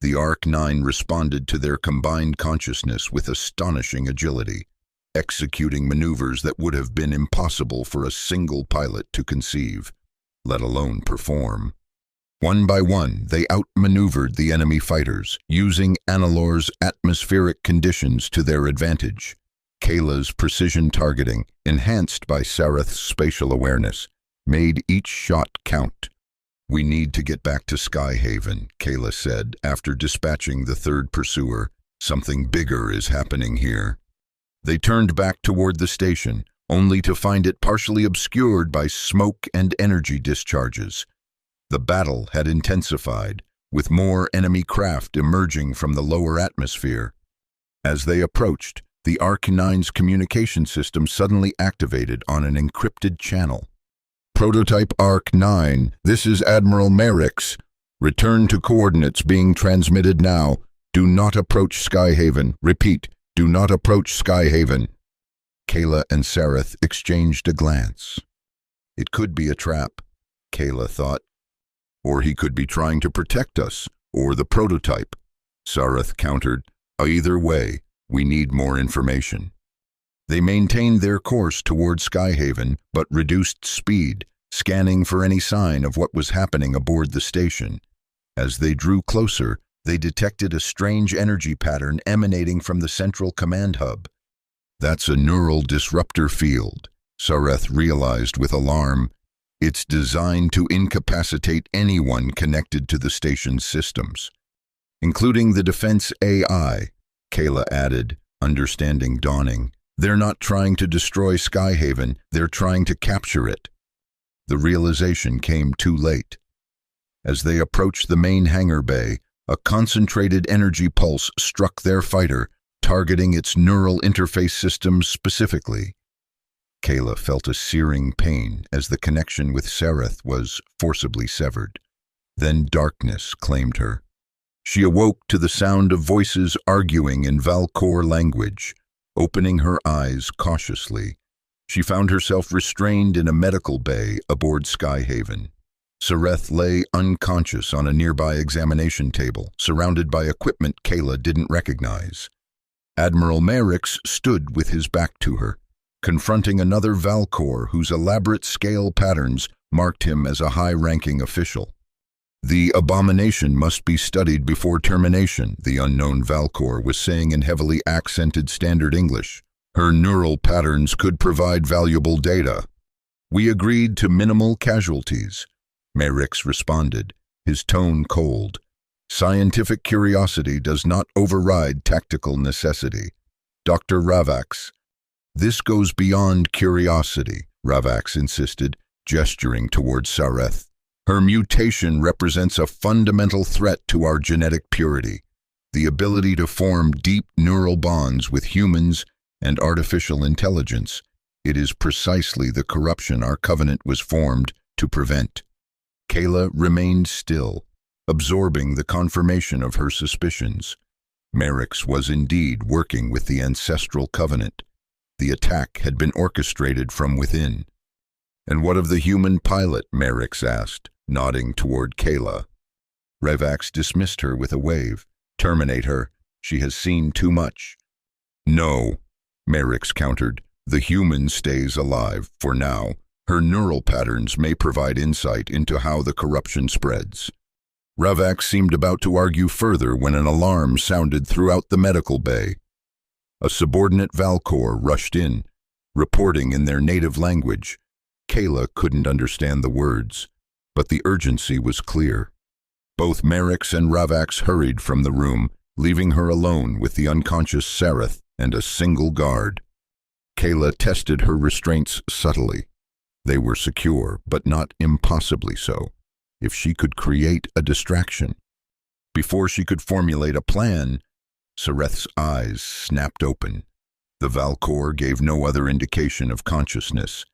The Arc-9 responded to their combined consciousness with astonishing agility, executing maneuvers that would have been impossible for a single pilot to conceive, let alone perform. One by one, they outmaneuvered the enemy fighters, using Analor's atmospheric conditions to their advantage. Kayla's precision targeting, enhanced by Sareth's spatial awareness, made each shot count. We need to get back to Skyhaven, Kayla said after dispatching the third pursuer. Something bigger is happening here. They turned back toward the station, only to find it partially obscured by smoke and energy discharges. The battle had intensified, with more enemy craft emerging from the lower atmosphere. As they approached, the Arc-9's communication system suddenly activated on an encrypted channel. Prototype Arc-9, this is Admiral Merrick's. Return to coordinates being transmitted now. Do not approach Skyhaven. Repeat, do not approach Skyhaven. Kayla and Sareth exchanged a glance. It could be a trap, Kayla thought. Or he could be trying to protect us, or the prototype. Sareth countered, either way, we need more information. They maintained their course toward Skyhaven, but reduced speed, scanning for any sign of what was happening aboard the station. As they drew closer, they detected a strange energy pattern emanating from the central command hub. That's a neural disruptor field, Sareth realized with alarm. It's designed to incapacitate anyone connected to the station's systems, including the defense AI, Kayla added, understanding dawning. They're not trying to destroy Skyhaven, they're trying to capture it. The realization came too late. As they approached the main hangar bay, a concentrated energy pulse struck their fighter, targeting its neural interface systems specifically. Kayla felt a searing pain as the connection with Sareth was forcibly severed. Then darkness claimed her. She awoke to the sound of voices arguing in Valkor language. Opening her eyes cautiously, she found herself restrained in a medical bay aboard Skyhaven. Sareth lay unconscious on a nearby examination table, surrounded by equipment Kayla didn't recognize. Admiral Merix stood with his back to her, confronting another Valkor whose elaborate scale patterns marked him as a high-ranking official. The abomination must be studied before termination, the unknown Valkor was saying in heavily accented standard English. Her neural patterns could provide valuable data. We agreed to minimal casualties, Merix responded, his tone cold. Scientific curiosity does not override tactical necessity. Dr. Ravax. This goes beyond curiosity, Ravax insisted, gesturing towards Sareth. Her mutation represents a fundamental threat to our genetic purity, the ability to form deep neural bonds with humans and artificial intelligence. It is precisely the corruption our covenant was formed to prevent. Kayla remained still, absorbing the confirmation of her suspicions. Merix was indeed working with the ancestral covenant. The attack had been orchestrated from within. And what of the human pilot? Merix asked, nodding toward Kayla. Ravax dismissed her with a wave. Terminate her. She has seen too much. No, Merix countered. The human stays alive, for now. Her neural patterns may provide insight into how the corruption spreads. Ravax seemed about to argue further when an alarm sounded throughout the medical bay. A subordinate Valkor rushed in, reporting in their native language. Kayla couldn't understand the words, but the urgency was clear. Both Merix and Ravax hurried from the room, leaving her alone with the unconscious Sareth and a single guard. Kayla tested her restraints subtly. They were secure, but not impossibly so. If she could create a distraction. Before she could formulate a plan, Sareth's eyes snapped open. The Valkor gave no other indication of consciousness,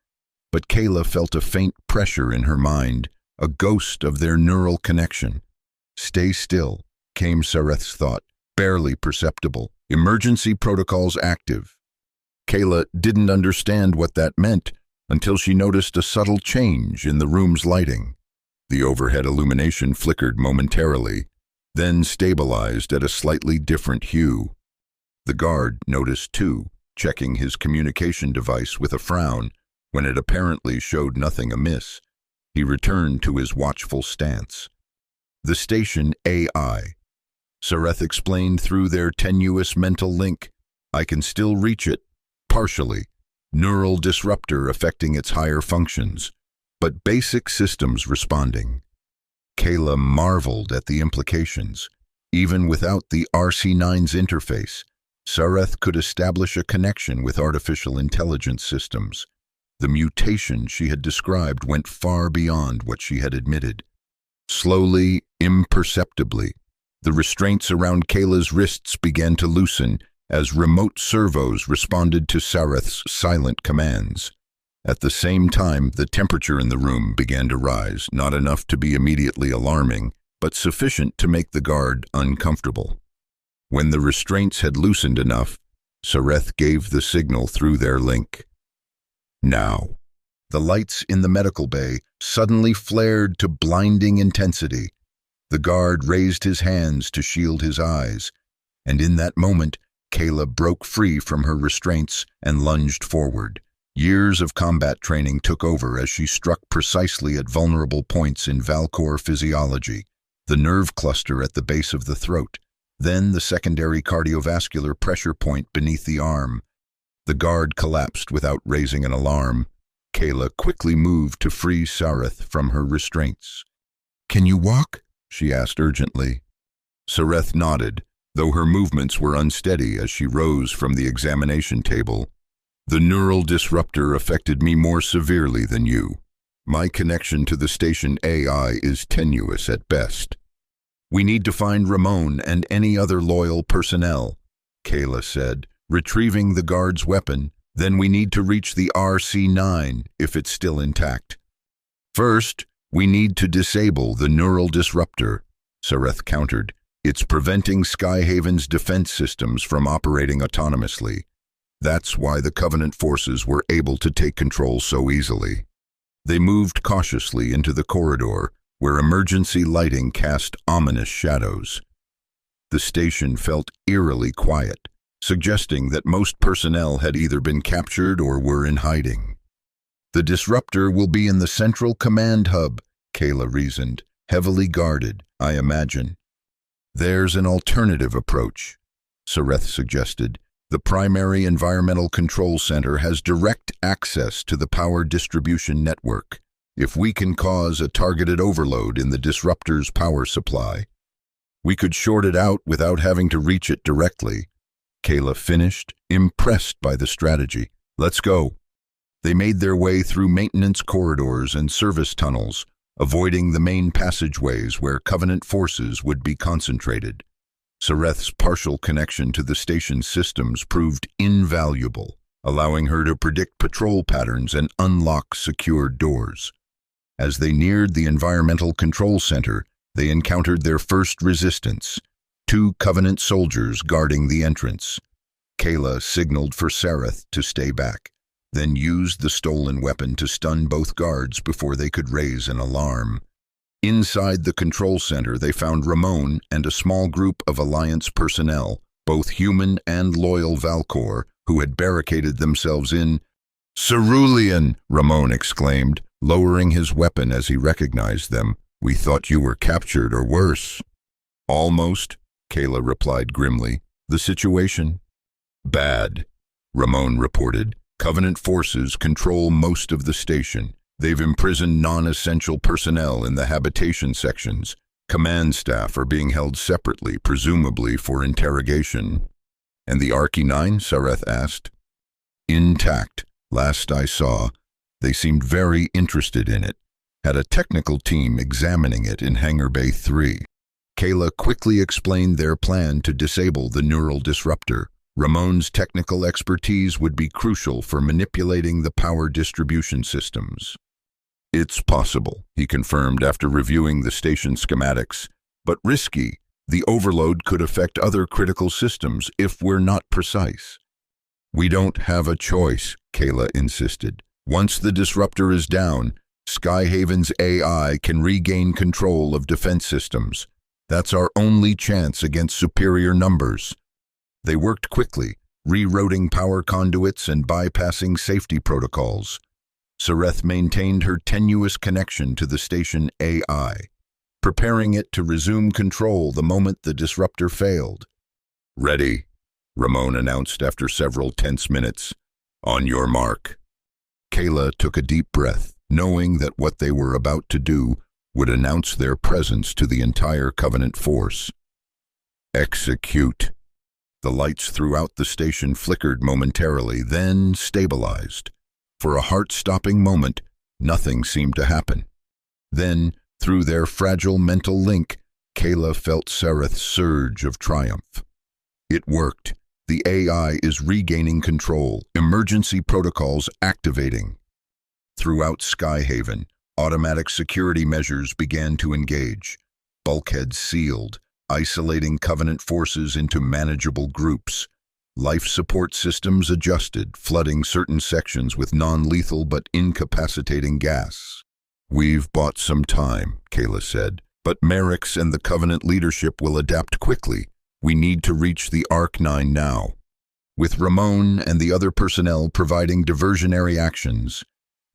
but Kayla felt a faint pressure in her mind, a ghost of their neural connection. Stay still, came Sareth's thought, barely perceptible. Emergency protocols active. Kayla didn't understand what that meant until she noticed a subtle change in the room's lighting. The overhead illumination flickered momentarily, then stabilized at a slightly different hue. The guard noticed too, checking his communication device with a frown when it apparently showed nothing amiss. He returned to his watchful stance. The station AI. Sareth explained through their tenuous mental link. I can still reach it, partially. Neural disruptor affecting its higher functions, but basic systems responding. Kayla marveled at the implications. Even without the RC9's interface, Sareth could establish a connection with artificial intelligence systems. The mutation she had described went far beyond what she had admitted. Slowly, imperceptibly, the restraints around Kayla's wrists began to loosen as remote servos responded to Sareth's silent commands. At the same time, the temperature in the room began to rise, not enough to be immediately alarming, but sufficient to make the guard uncomfortable. When the restraints had loosened enough, Sareth gave the signal through their link. Now, the lights in the medical bay suddenly flared to blinding intensity. The guard raised his hands to shield his eyes, and in that moment, Kayla broke free from her restraints and lunged forward. Years of combat training took over as she struck precisely at vulnerable points in Valkor physiology, the nerve cluster at the base of the throat, then the secondary cardiovascular pressure point beneath the arm. The guard collapsed without raising an alarm, Kayla quickly moved to free Sareth from her restraints. "Can you walk?" she asked urgently. Sareth nodded, though her movements were unsteady as she rose from the examination table. "The neural disruptor affected me more severely than you. My connection to the station AI is tenuous at best. We need to find Ramon and any other loyal personnel," Kayla said, retrieving the guard's weapon. "Then we need to reach the RC-9 if it's still intact." "First, we need to disable the neural disruptor," Sareth countered. "It's preventing Skyhaven's defense systems from operating autonomously. That's why the Covenant forces were able to take control so easily." They moved cautiously into the corridor, where emergency lighting cast ominous shadows. The station felt eerily quiet, suggesting that most personnel had either been captured or were in hiding. "The disruptor will be in the central command hub," Kayla reasoned. "Heavily guarded, I imagine." "There's an alternative approach," Sareth suggested. "The primary environmental control center has direct access to the power distribution network. If we can cause a targeted overload in the disruptor's power supply, we could short it out without having to reach it directly," Kayla finished, impressed by the strategy. "Let's go." They made their way through maintenance corridors and service tunnels, avoiding the main passageways where Covenant forces would be concentrated. Sareth's partial connection to the station's systems proved invaluable, allowing her to predict patrol patterns and unlock secured doors. As they neared the environmental control center, they encountered their first resistance: 2 Covenant soldiers guarding the entrance. Kayla signaled for Sareth to stay back, then used the stolen weapon to stun both guards before they could raise an alarm. Inside the control center, they found Ramon and a small group of Alliance personnel, both human and loyal Valcor, who had barricaded themselves in. "Cerulean!" Ramon exclaimed, lowering his weapon as he recognized them. "We thought you were captured or worse." "Almost," Kayla replied grimly. "The situation?" "Bad," Ramon reported. "Covenant forces control most of the station. They've imprisoned non-essential personnel in the habitation sections. Command staff are being held separately, presumably for interrogation." "And the RC-9?" Sareth asked. "Intact. Last I saw, they seemed very interested in it. Had a technical team examining it in Hangar Bay 3. Kayla quickly explained their plan to disable the neural disruptor. Ramon's technical expertise would be crucial for manipulating the power distribution systems. "It's possible," he confirmed after reviewing the station schematics, "but risky. The overload could affect other critical systems if we're not precise." "We don't have a choice," Kayla insisted. "Once the disruptor is down, Skyhaven's AI can regain control of defense systems. That's our only chance against superior numbers." They worked quickly, rerouting power conduits and bypassing safety protocols. Sareth maintained her tenuous connection to the station AI, preparing it to resume control the moment the disruptor failed. "Ready," Ramon announced after several tense minutes. "On your mark." Kayla took a deep breath, knowing that what they were about to do would announce their presence to the entire Covenant force. "Execute." The lights throughout the station flickered momentarily, then stabilized. For a heart-stopping moment, nothing seemed to happen. Then, through their fragile mental link, Kayla felt Sareth's surge of triumph. It worked. The AI is regaining control, emergency protocols activating. Throughout Skyhaven, automatic security measures began to engage. Bulkheads sealed, isolating Covenant forces into manageable groups. Life support systems adjusted, flooding certain sections with non-lethal but incapacitating gas. "We've bought some time," Kayla said, "but Merrick's and the Covenant leadership will adapt quickly. We need to reach the RC-9 now." With Ramon and the other personnel providing diversionary actions,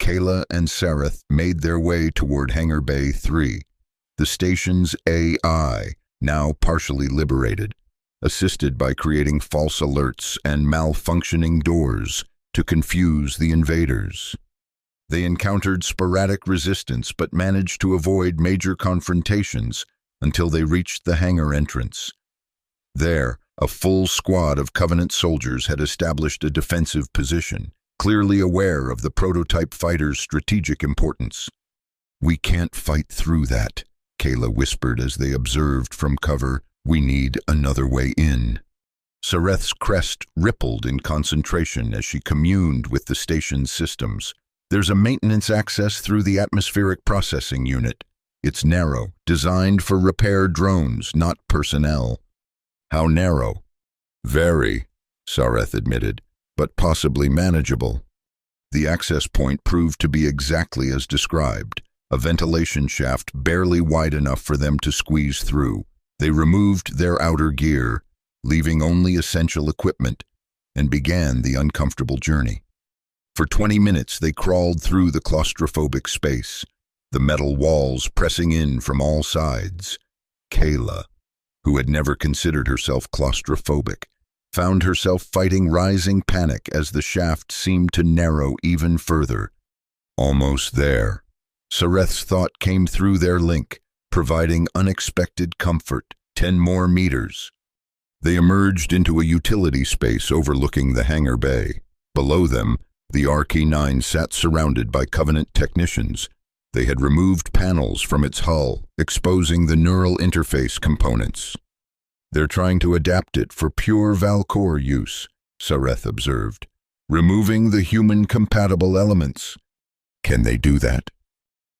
Kayla and Sareth made their way toward Hangar Bay 3, the station's AI, now partially liberated, assisted by creating false alerts and malfunctioning doors to confuse the invaders. They encountered sporadic resistance but managed to avoid major confrontations until they reached the hangar entrance. There, a full squad of Covenant soldiers had established a defensive position, clearly aware of the prototype fighter's strategic importance. "We can't fight through that," Kayla whispered as they observed from cover. "We need another way in." Sareth's crest rippled in concentration as she communed with the station's systems. "There's a maintenance access through the atmospheric processing unit. It's narrow, designed for repair drones, not personnel." "How narrow?" "Very," Sareth admitted, "but possibly manageable." The access point proved to be exactly as described, a ventilation shaft barely wide enough for them to squeeze through. They removed their outer gear, leaving only essential equipment, and began the uncomfortable journey. For 20 minutes they crawled through the claustrophobic space, the metal walls pressing in from all sides. Kayla, who had never considered herself claustrophobic, found herself fighting rising panic as the shaft seemed to narrow even further. Almost there. Sareth's thought came through their link, providing unexpected comfort. 10 more meters. They emerged into a utility space overlooking the hangar bay. Below them, the RK-9 sat surrounded by Covenant technicians. They had removed panels from its hull, exposing the neural interface components. "They're trying to adapt it for pure Valcor use," Sareth observed, "removing the human-compatible elements." "Can they do that?"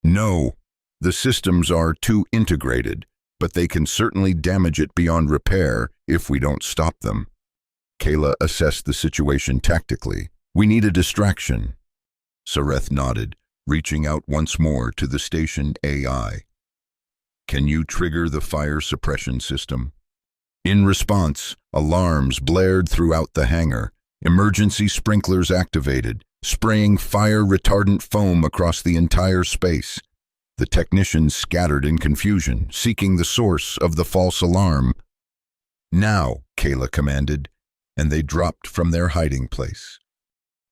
"No. The systems are too integrated, but they can certainly damage it beyond repair if we don't stop them." Kayla assessed the situation tactically. "We need a distraction." Sareth nodded, reaching out once more to the station AI. "Can you trigger the fire suppression system?" In response, alarms blared throughout the hangar. Emergency sprinklers activated, spraying fire-retardant foam across the entire space. The technicians scattered in confusion, seeking the source of the false alarm. "Now," Kayla commanded, and they dropped from their hiding place.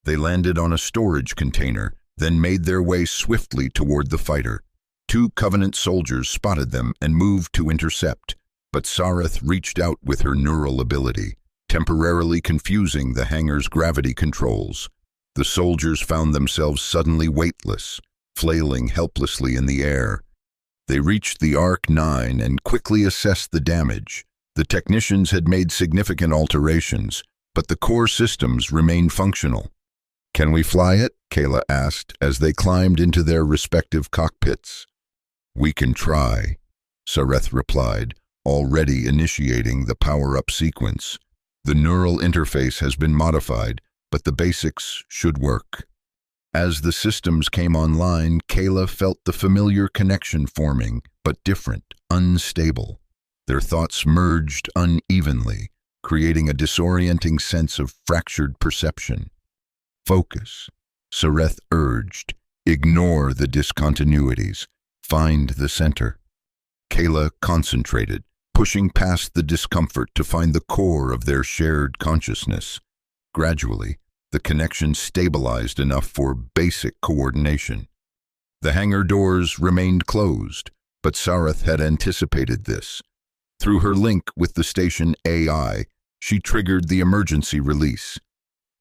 They landed on a storage container, then made their way swiftly toward the fighter. 2 Covenant soldiers spotted them and moved to intercept, but Sareth reached out with her neural ability, temporarily confusing the hangar's gravity controls. The soldiers found themselves suddenly weightless, flailing helplessly in the air. They reached the ARC-9 and quickly assessed the damage. The technicians had made significant alterations, but the core systems remained functional. "Can we fly it?" Kayla asked as they climbed into their respective cockpits. "We can try," Sareth replied, already initiating the power-up sequence. "The neural interface has been modified, but the basics should work." As the systems came online, Kayla felt the familiar connection forming, but different, unstable. Their thoughts merged unevenly, creating a disorienting sense of fractured perception. "Focus," Sareth urged. "Ignore the discontinuities. Find the center." Kayla concentrated, pushing past the discomfort to find the core of their shared consciousness. Gradually, the connection stabilized enough for basic coordination. The hangar doors remained closed, but Sareth had anticipated this. Through her link with the station AI, she triggered the emergency release.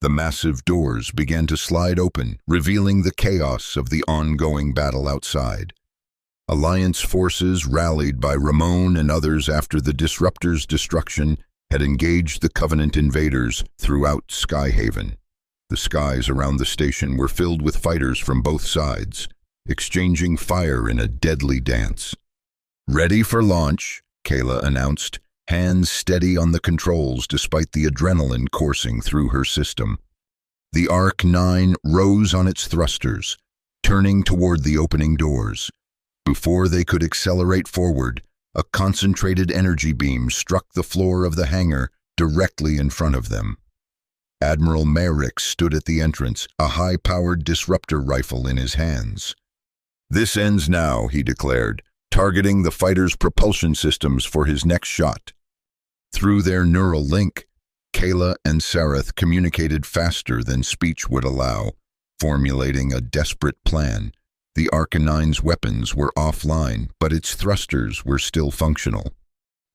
The massive doors began to slide open, revealing the chaos of the ongoing battle outside. Alliance forces, rallied by Ramon and others after the Disruptor's destruction, had engaged the Covenant invaders throughout Skyhaven. The skies around the station were filled with fighters from both sides, exchanging fire in a deadly dance. "Ready for launch," Kayla announced, hands steady on the controls despite the adrenaline coursing through her system. The ARC-9 rose on its thrusters, turning toward the opening doors. Before they could accelerate forward, a concentrated energy beam struck the floor of the hangar directly in front of them. Admiral Merrick stood at the entrance, a high-powered disruptor rifle in his hands. "This ends now," he declared, targeting the fighter's propulsion systems for his next shot. Through their neural link, Kayla and Sareth communicated faster than speech would allow. formulating a desperate plan. The Arcanine's weapons were offline, but its thrusters were still functional.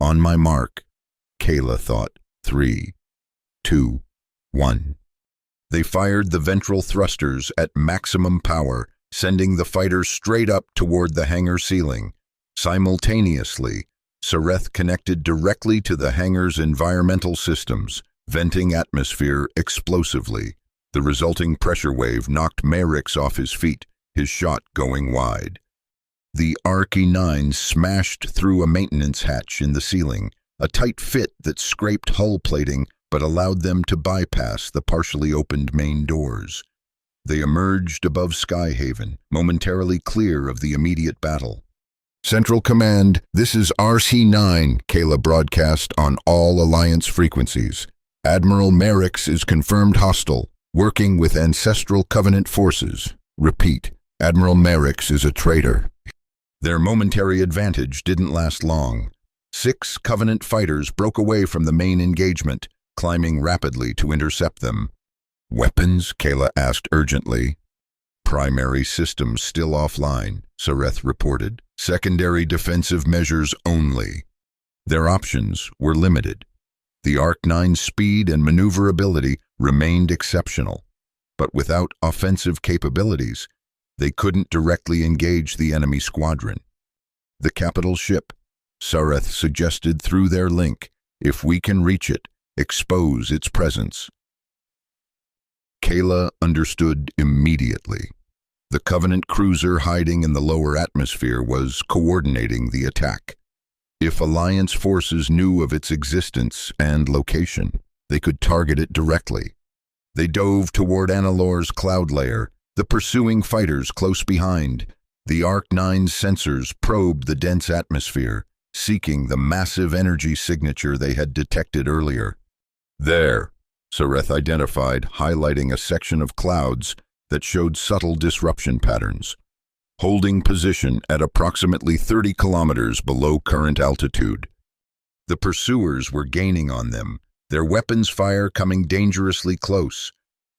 On my mark, Kayla thought. 3, 2, 1. They fired the ventral thrusters at maximum power, sending the fighter straight up toward the hangar ceiling. Simultaneously, Sareth connected directly to the hangar's environmental systems, venting atmosphere explosively. The resulting pressure wave knocked Merrick's off his feet, his shot going wide. The Arc-9 smashed through a maintenance hatch in the ceiling, a tight fit that scraped hull plating but allowed them to bypass the partially opened main doors. They emerged above Skyhaven, momentarily clear of the immediate battle. Central Command, this is RC-9, Kayla broadcast on all Alliance frequencies. Admiral Merrick's is confirmed hostile, working with Ancestral Covenant forces. Repeat, Admiral Merrick's is a traitor. Their momentary advantage didn't last long. 6 Covenant fighters broke away from the main engagement, climbing rapidly to intercept them. Weapons? Kayla asked urgently. Primary systems still offline, Sareth reported. Secondary defensive measures only. Their options were limited. The Arc-9's speed and maneuverability remained exceptional, but without offensive capabilities, they couldn't directly engage the enemy squadron. The capital ship, Sareth suggested through their link, if we can reach it, expose its presence. Kayla understood immediately. The Covenant cruiser hiding in the lower atmosphere was coordinating the attack. If Alliance forces knew of its existence and location, they could target it directly. They dove toward Analor's cloud layer, the pursuing fighters close behind. The Arc-9's sensors probed the dense atmosphere, seeking the massive energy signature they had detected earlier. There, Sareth identified, highlighting a section of clouds that showed subtle disruption patterns. Holding position at approximately 30 kilometers below current altitude. The pursuers were gaining on them, their weapons fire coming dangerously close,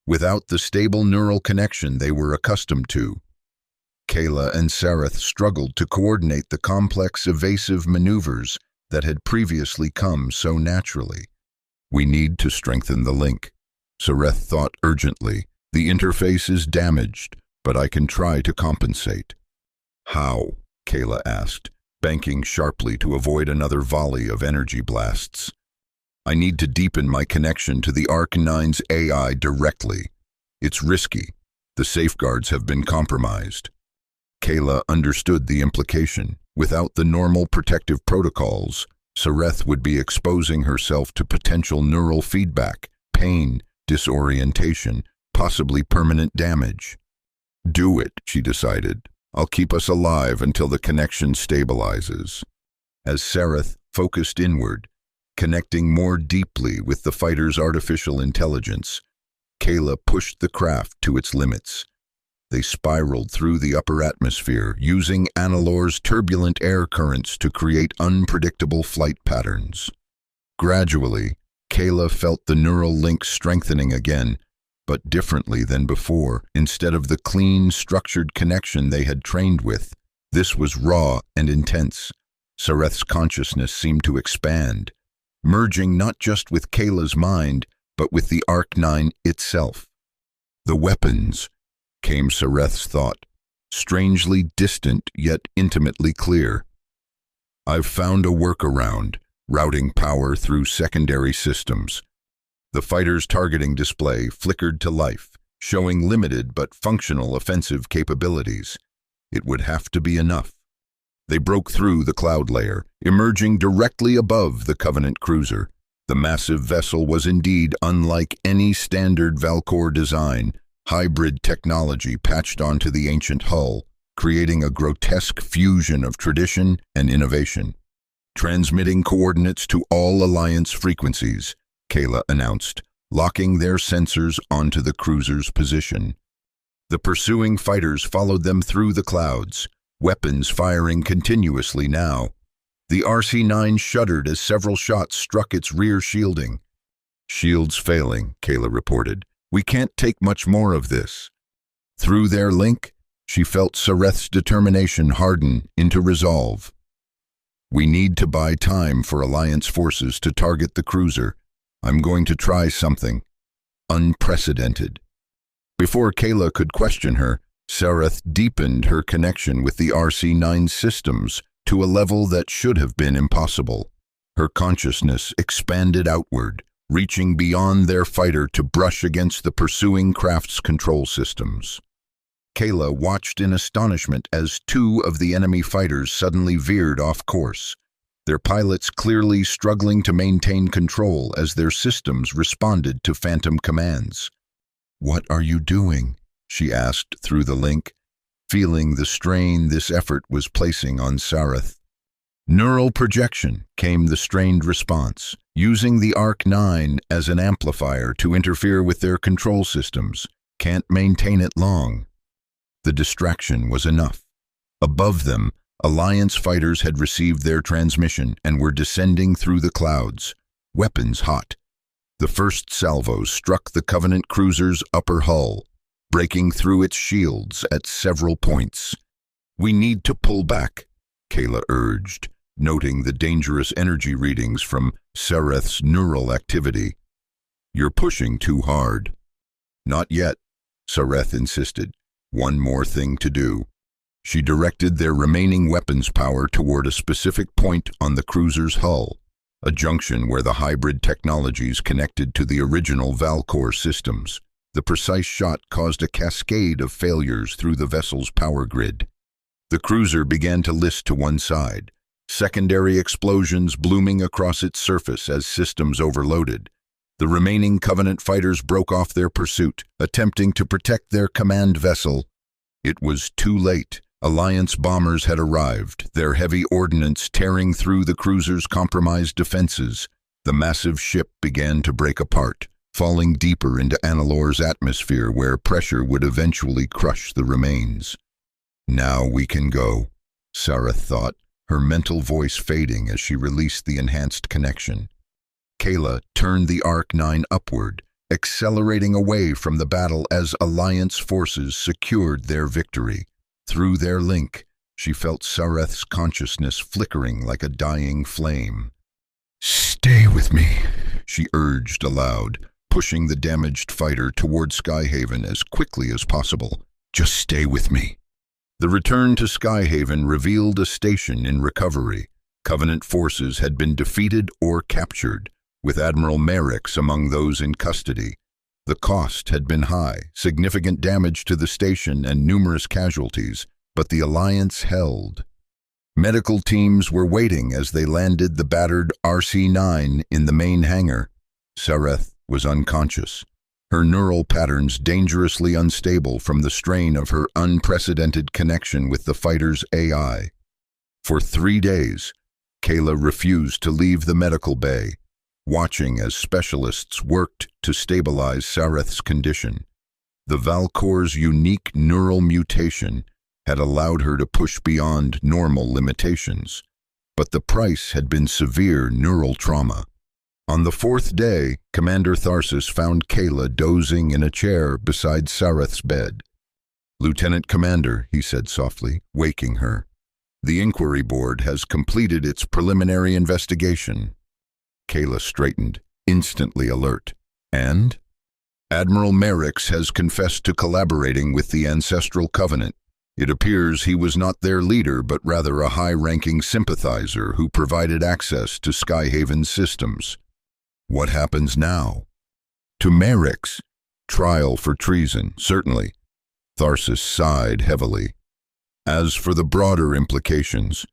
without the stable neural connection they were accustomed to. Kayla and Sareth struggled to coordinate the complex, evasive maneuvers that had previously come so naturally. We need to strengthen the link, Sareth thought urgently. The interface is damaged, but I can try to compensate. How? Kayla asked, banking sharply to avoid another volley of energy blasts. I need to deepen my connection to the Arc-9's AI directly. It's risky. The safeguards have been compromised. Kayla understood the implication. Without the normal protective protocols, Sareth would be exposing herself to potential neural feedback, pain, disorientation, possibly permanent damage. Do it, she decided. I'll keep us alive until the connection stabilizes. As Sareth focused inward, connecting more deeply with the fighter's artificial intelligence, Kayla pushed the craft to its limits. They spiraled through the upper atmosphere, using Analor's turbulent air currents to create unpredictable flight patterns. Gradually, Kayla felt the neural link strengthening again, but differently than before. Instead of the clean, structured connection they had trained with, this was raw and intense. Sareth's consciousness seemed to expand, merging not just with Kayla's mind, but with the Arc-9 itself. The weapons, came Sareth's thought, strangely distant yet intimately clear. I've found a workaround, routing power through secondary systems. The fighter's targeting display flickered to life, showing limited but functional offensive capabilities. It would have to be enough. They broke through the cloud layer, emerging directly above the Covenant cruiser. The massive vessel was indeed unlike any standard Valcor design, hybrid technology patched onto the ancient hull, creating a grotesque fusion of tradition and innovation. Transmitting coordinates to all Alliance frequencies, Kayla announced, locking their sensors onto the cruiser's position. The pursuing fighters followed them through the clouds, weapons firing continuously now. The RC-9 shuddered as several shots struck its rear shielding. Shields failing, Kayla reported. We can't take much more of this. Through their link, she felt Sareth's determination harden into resolve. "We need to buy time for Alliance forces to target the cruiser. I'm going to try something unprecedented." Before Kayla could question her, Sareth deepened her connection with the RC-9 systems to a level that should have been impossible. Her consciousness expanded outward, reaching beyond their fighter to brush against the pursuing craft's control systems. Kayla watched in astonishment as two of the enemy fighters suddenly veered off course, their pilots clearly struggling to maintain control as their systems responded to phantom commands. "What are you doing?" she asked through the link, feeling the strain this effort was placing on Sareth. "Neural projection," came the strained response, using the Arc-9 as an amplifier to interfere with their control systems. "Can't maintain it long." The distraction was enough. Above them, Alliance fighters had received their transmission and were descending through the clouds, weapons hot. The first salvos struck the Covenant cruiser's upper hull, breaking through its shields at several points. "We need to pull back," Kayla urged, noting the dangerous energy readings from Sareth's neural activity. "You're pushing too hard." "Not yet," Sareth insisted. "One more thing to do." She directed their remaining weapons power toward a specific point on the cruiser's hull, a junction where the hybrid technologies connected to the original Valcor systems. The precise shot caused a cascade of failures through the vessel's power grid. The cruiser began to list to one side, secondary explosions blooming across its surface as systems overloaded. The remaining Covenant fighters broke off their pursuit, attempting to protect their command vessel. It was too late. Alliance bombers had arrived, their heavy ordnance tearing through the cruiser's compromised defenses. The massive ship began to break apart, falling deeper into Annalore's atmosphere where pressure would eventually crush the remains. "Now we can go," Sareth thought, her mental voice fading as she released the enhanced connection. Kayla turned the Arc-9 upward, accelerating away from the battle as Alliance forces secured their victory. Through their link, she felt Sareth's consciousness flickering like a dying flame. "Stay with me," she urged aloud, pushing the damaged fighter toward Skyhaven as quickly as possible. "Just stay with me." The return to Skyhaven revealed a station in recovery. Covenant forces had been defeated or captured, with Admiral Merrick's among those in custody. The cost had been high, significant damage to the station and numerous casualties, but the Alliance held. Medical teams were waiting as they landed the battered RC-9 in the main hangar. Sareth was unconscious, her neural patterns dangerously unstable from the strain of her unprecedented connection with the fighter's AI. For 3 days, Kayla refused to leave the medical bay, watching as specialists worked to stabilize Sareth's condition. The Valcor's unique neural mutation had allowed her to push beyond normal limitations, but the price had been severe neural trauma. On the 4th day, Commander Tharsis found Kayla dozing in a chair beside Sareth's bed. "Lieutenant Commander," he said softly, waking her, "the inquiry board has completed its preliminary investigation." Kayla straightened, instantly alert. "And?" "Admiral Merrick's has confessed to collaborating with the Ancestral Covenant. It appears he was not their leader, but rather a high-ranking sympathizer who provided access to Skyhaven's systems." "What happens now?" "To Merrick's? Trial for treason, certainly." Tharsis sighed heavily. "As for the broader implications,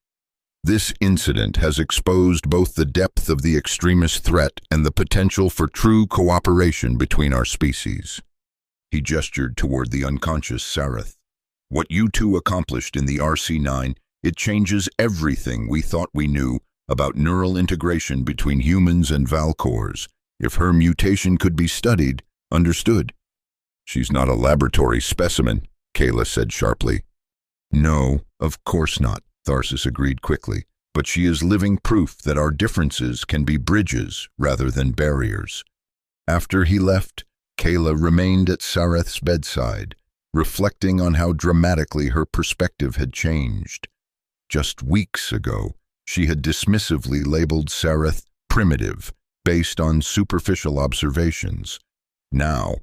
this incident has exposed both the depth of the extremist threat and the potential for true cooperation between our species." He gestured toward the unconscious Sareth. "What you two accomplished in the RC-9, it changes everything we thought we knew about neural integration between humans and Valcors. If her mutation could be studied, understood." "She's not a laboratory specimen," Kayla said sharply. "No, of course not," Tharsis agreed quickly, "but she is living proof that our differences can be bridges rather than barriers." After he left, Kayla remained at Sareth's bedside, reflecting on how dramatically her perspective had changed. Just weeks ago, she had dismissively labeled Sareth primitive, based on superficial observations. Now,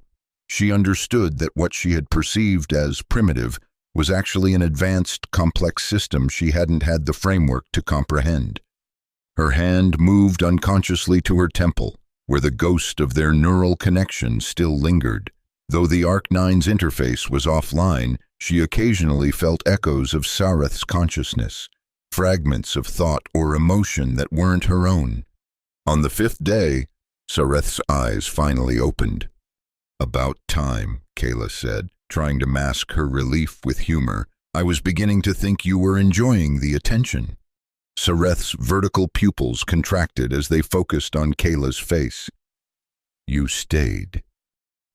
she understood that what she had perceived as primitive was actually an advanced, complex system she hadn't had the framework to comprehend. Her hand moved unconsciously to her temple, where the ghost of their neural connection still lingered. Though the Arc-9's interface was offline, she occasionally felt echoes of Sareth's consciousness, fragments of thought or emotion that weren't her own. On the 5th day, Sareth's eyes finally opened. "About time," Kayla said, trying to mask her relief with humor. "I was beginning to think you were enjoying the attention." Sareth's vertical pupils contracted as they focused on Kayla's face. "You stayed."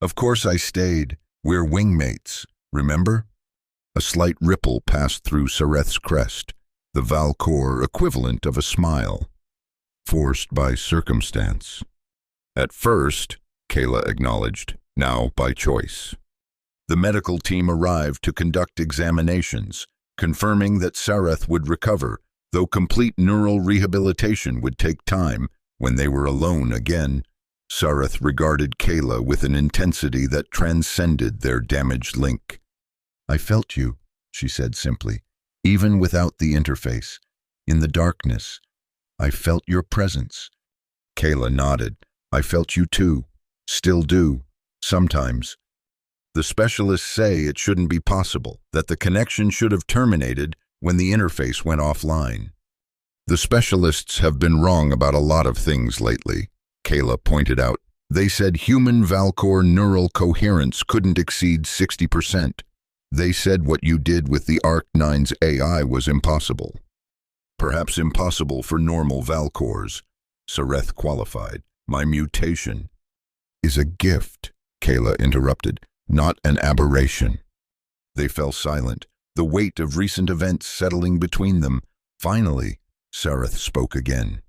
"Of course I stayed. We're wingmates, remember?" A slight ripple passed through Sareth's crest, the Valcor equivalent of a smile. "Forced by circumstance." "At first," Kayla acknowledged, "now by choice." The medical team arrived to conduct examinations, confirming that Sareth would recover, though complete neural rehabilitation would take time. When they were alone again, Sareth regarded Kayla with an intensity that transcended their damaged link. "I felt you," she said simply, "even without the interface. In the darkness, I felt your presence." Kayla nodded. "I felt you too. Still do. Sometimes." "The specialists say it shouldn't be possible, that the connection should have terminated when the interface went offline." "The specialists have been wrong about a lot of things lately," Kayla pointed out. "They said human Valcor neural coherence couldn't exceed 60%. They said what you did with the Arc-9's AI was impossible." "Perhaps impossible for normal Valcors," Sareth qualified. "My mutation is a gift," Kayla interrupted, "not an aberration." They fell silent, the weight of recent events settling between them. Finally, Sareth spoke again.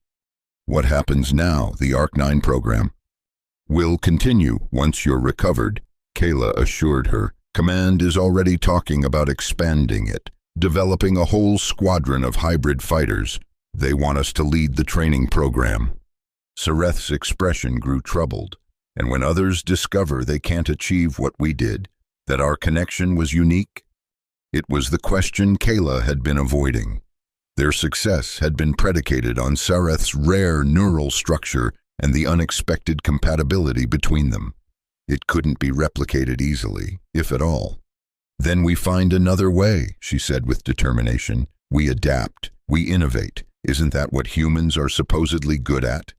"What happens now, the Arc-9 program?" "Will continue once you're recovered," Kayla assured her. "Command is already talking about expanding it, developing a whole squadron of hybrid fighters. They want us to lead the training program." Sareth's expression grew troubled. "And when others discover they can't achieve what we did, that our connection was unique?" It was the question Kayla had been avoiding. Their success had been predicated on Sareth's rare neural structure and the unexpected compatibility between them. It couldn't be replicated easily, if at all. "Then we find another way," she said with determination. "We adapt, we innovate. Isn't that what humans are supposedly good at?"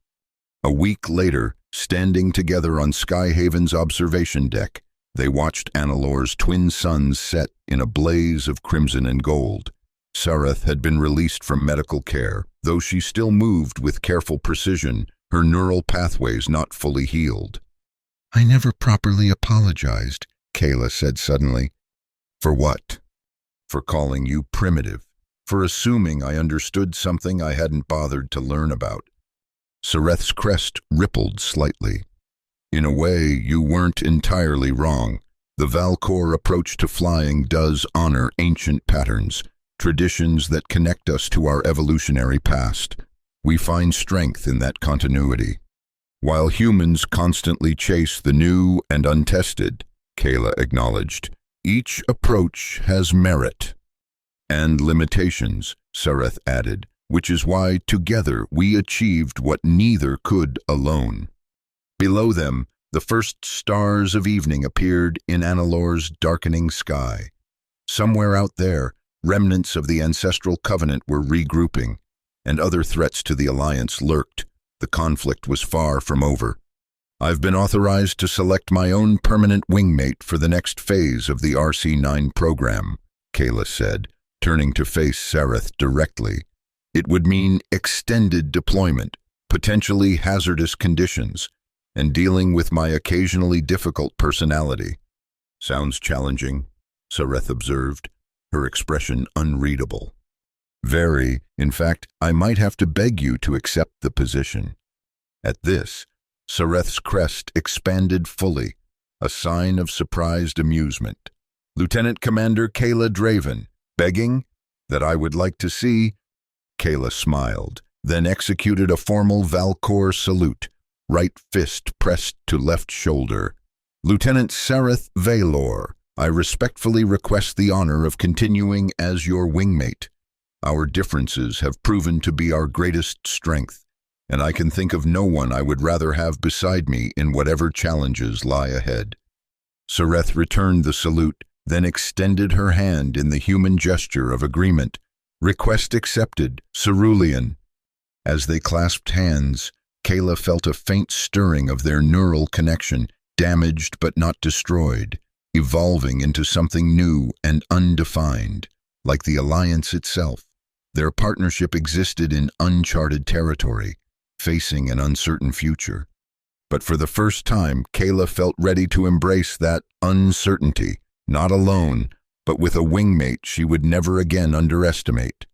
A week later, standing together on Skyhaven's observation deck, they watched Annalore's twin suns set in a blaze of crimson and gold. Sareth had been released from medical care, though she still moved with careful precision, her neural pathways not fully healed. "I never properly apologized," Kayla said suddenly. "For what?" "For calling you primitive, for assuming I understood something I hadn't bothered to learn about." Sareth's crest rippled slightly. "In a way, you weren't entirely wrong. The Valcor approach to flying does honor ancient patterns, traditions that connect us to our evolutionary past. We find strength in that continuity. While humans constantly chase the new and untested," Kayla acknowledged, "each approach has merit." "And limitations," Sareth added, "which is why together we achieved what neither could alone." Below them, the first stars of evening appeared in Annalore's darkening sky. Somewhere out there, remnants of the ancestral covenant were regrouping, and other threats to the alliance lurked. The conflict was far from over. "I've been authorized to select my own permanent wingmate for the next phase of the RC-9 program," Kayla said, turning to face Sareth directly. "It would mean extended deployment, potentially hazardous conditions, and dealing with my occasionally difficult personality." "Sounds challenging," Sareth observed, her expression unreadable. "Very. In fact, I might have to beg you to accept the position." At this, Sareth's crest expanded fully, a sign of surprised amusement. Lieutenant Commander Kayla Draven, begging that I would like to see. Kayla smiled, then executed a formal Valcor salute, right fist pressed to left shoulder. Lieutenant Sareth Valor, I respectfully request the honor of continuing as your wingmate. Our differences have proven to be our greatest strength, and I can think of no one I would rather have beside me in whatever challenges lie ahead. Sareth returned the salute, then extended her hand in the human gesture of agreement. Request accepted, Cerulean. As they clasped hands, Kayla felt a faint stirring of their neural connection, damaged but not destroyed, evolving into something new and undefined, like the Alliance itself. Their partnership existed in uncharted territory, facing an uncertain future. But for the first time, Kayla felt ready to embrace that uncertainty, not alone, but with a wingmate she would never again underestimate.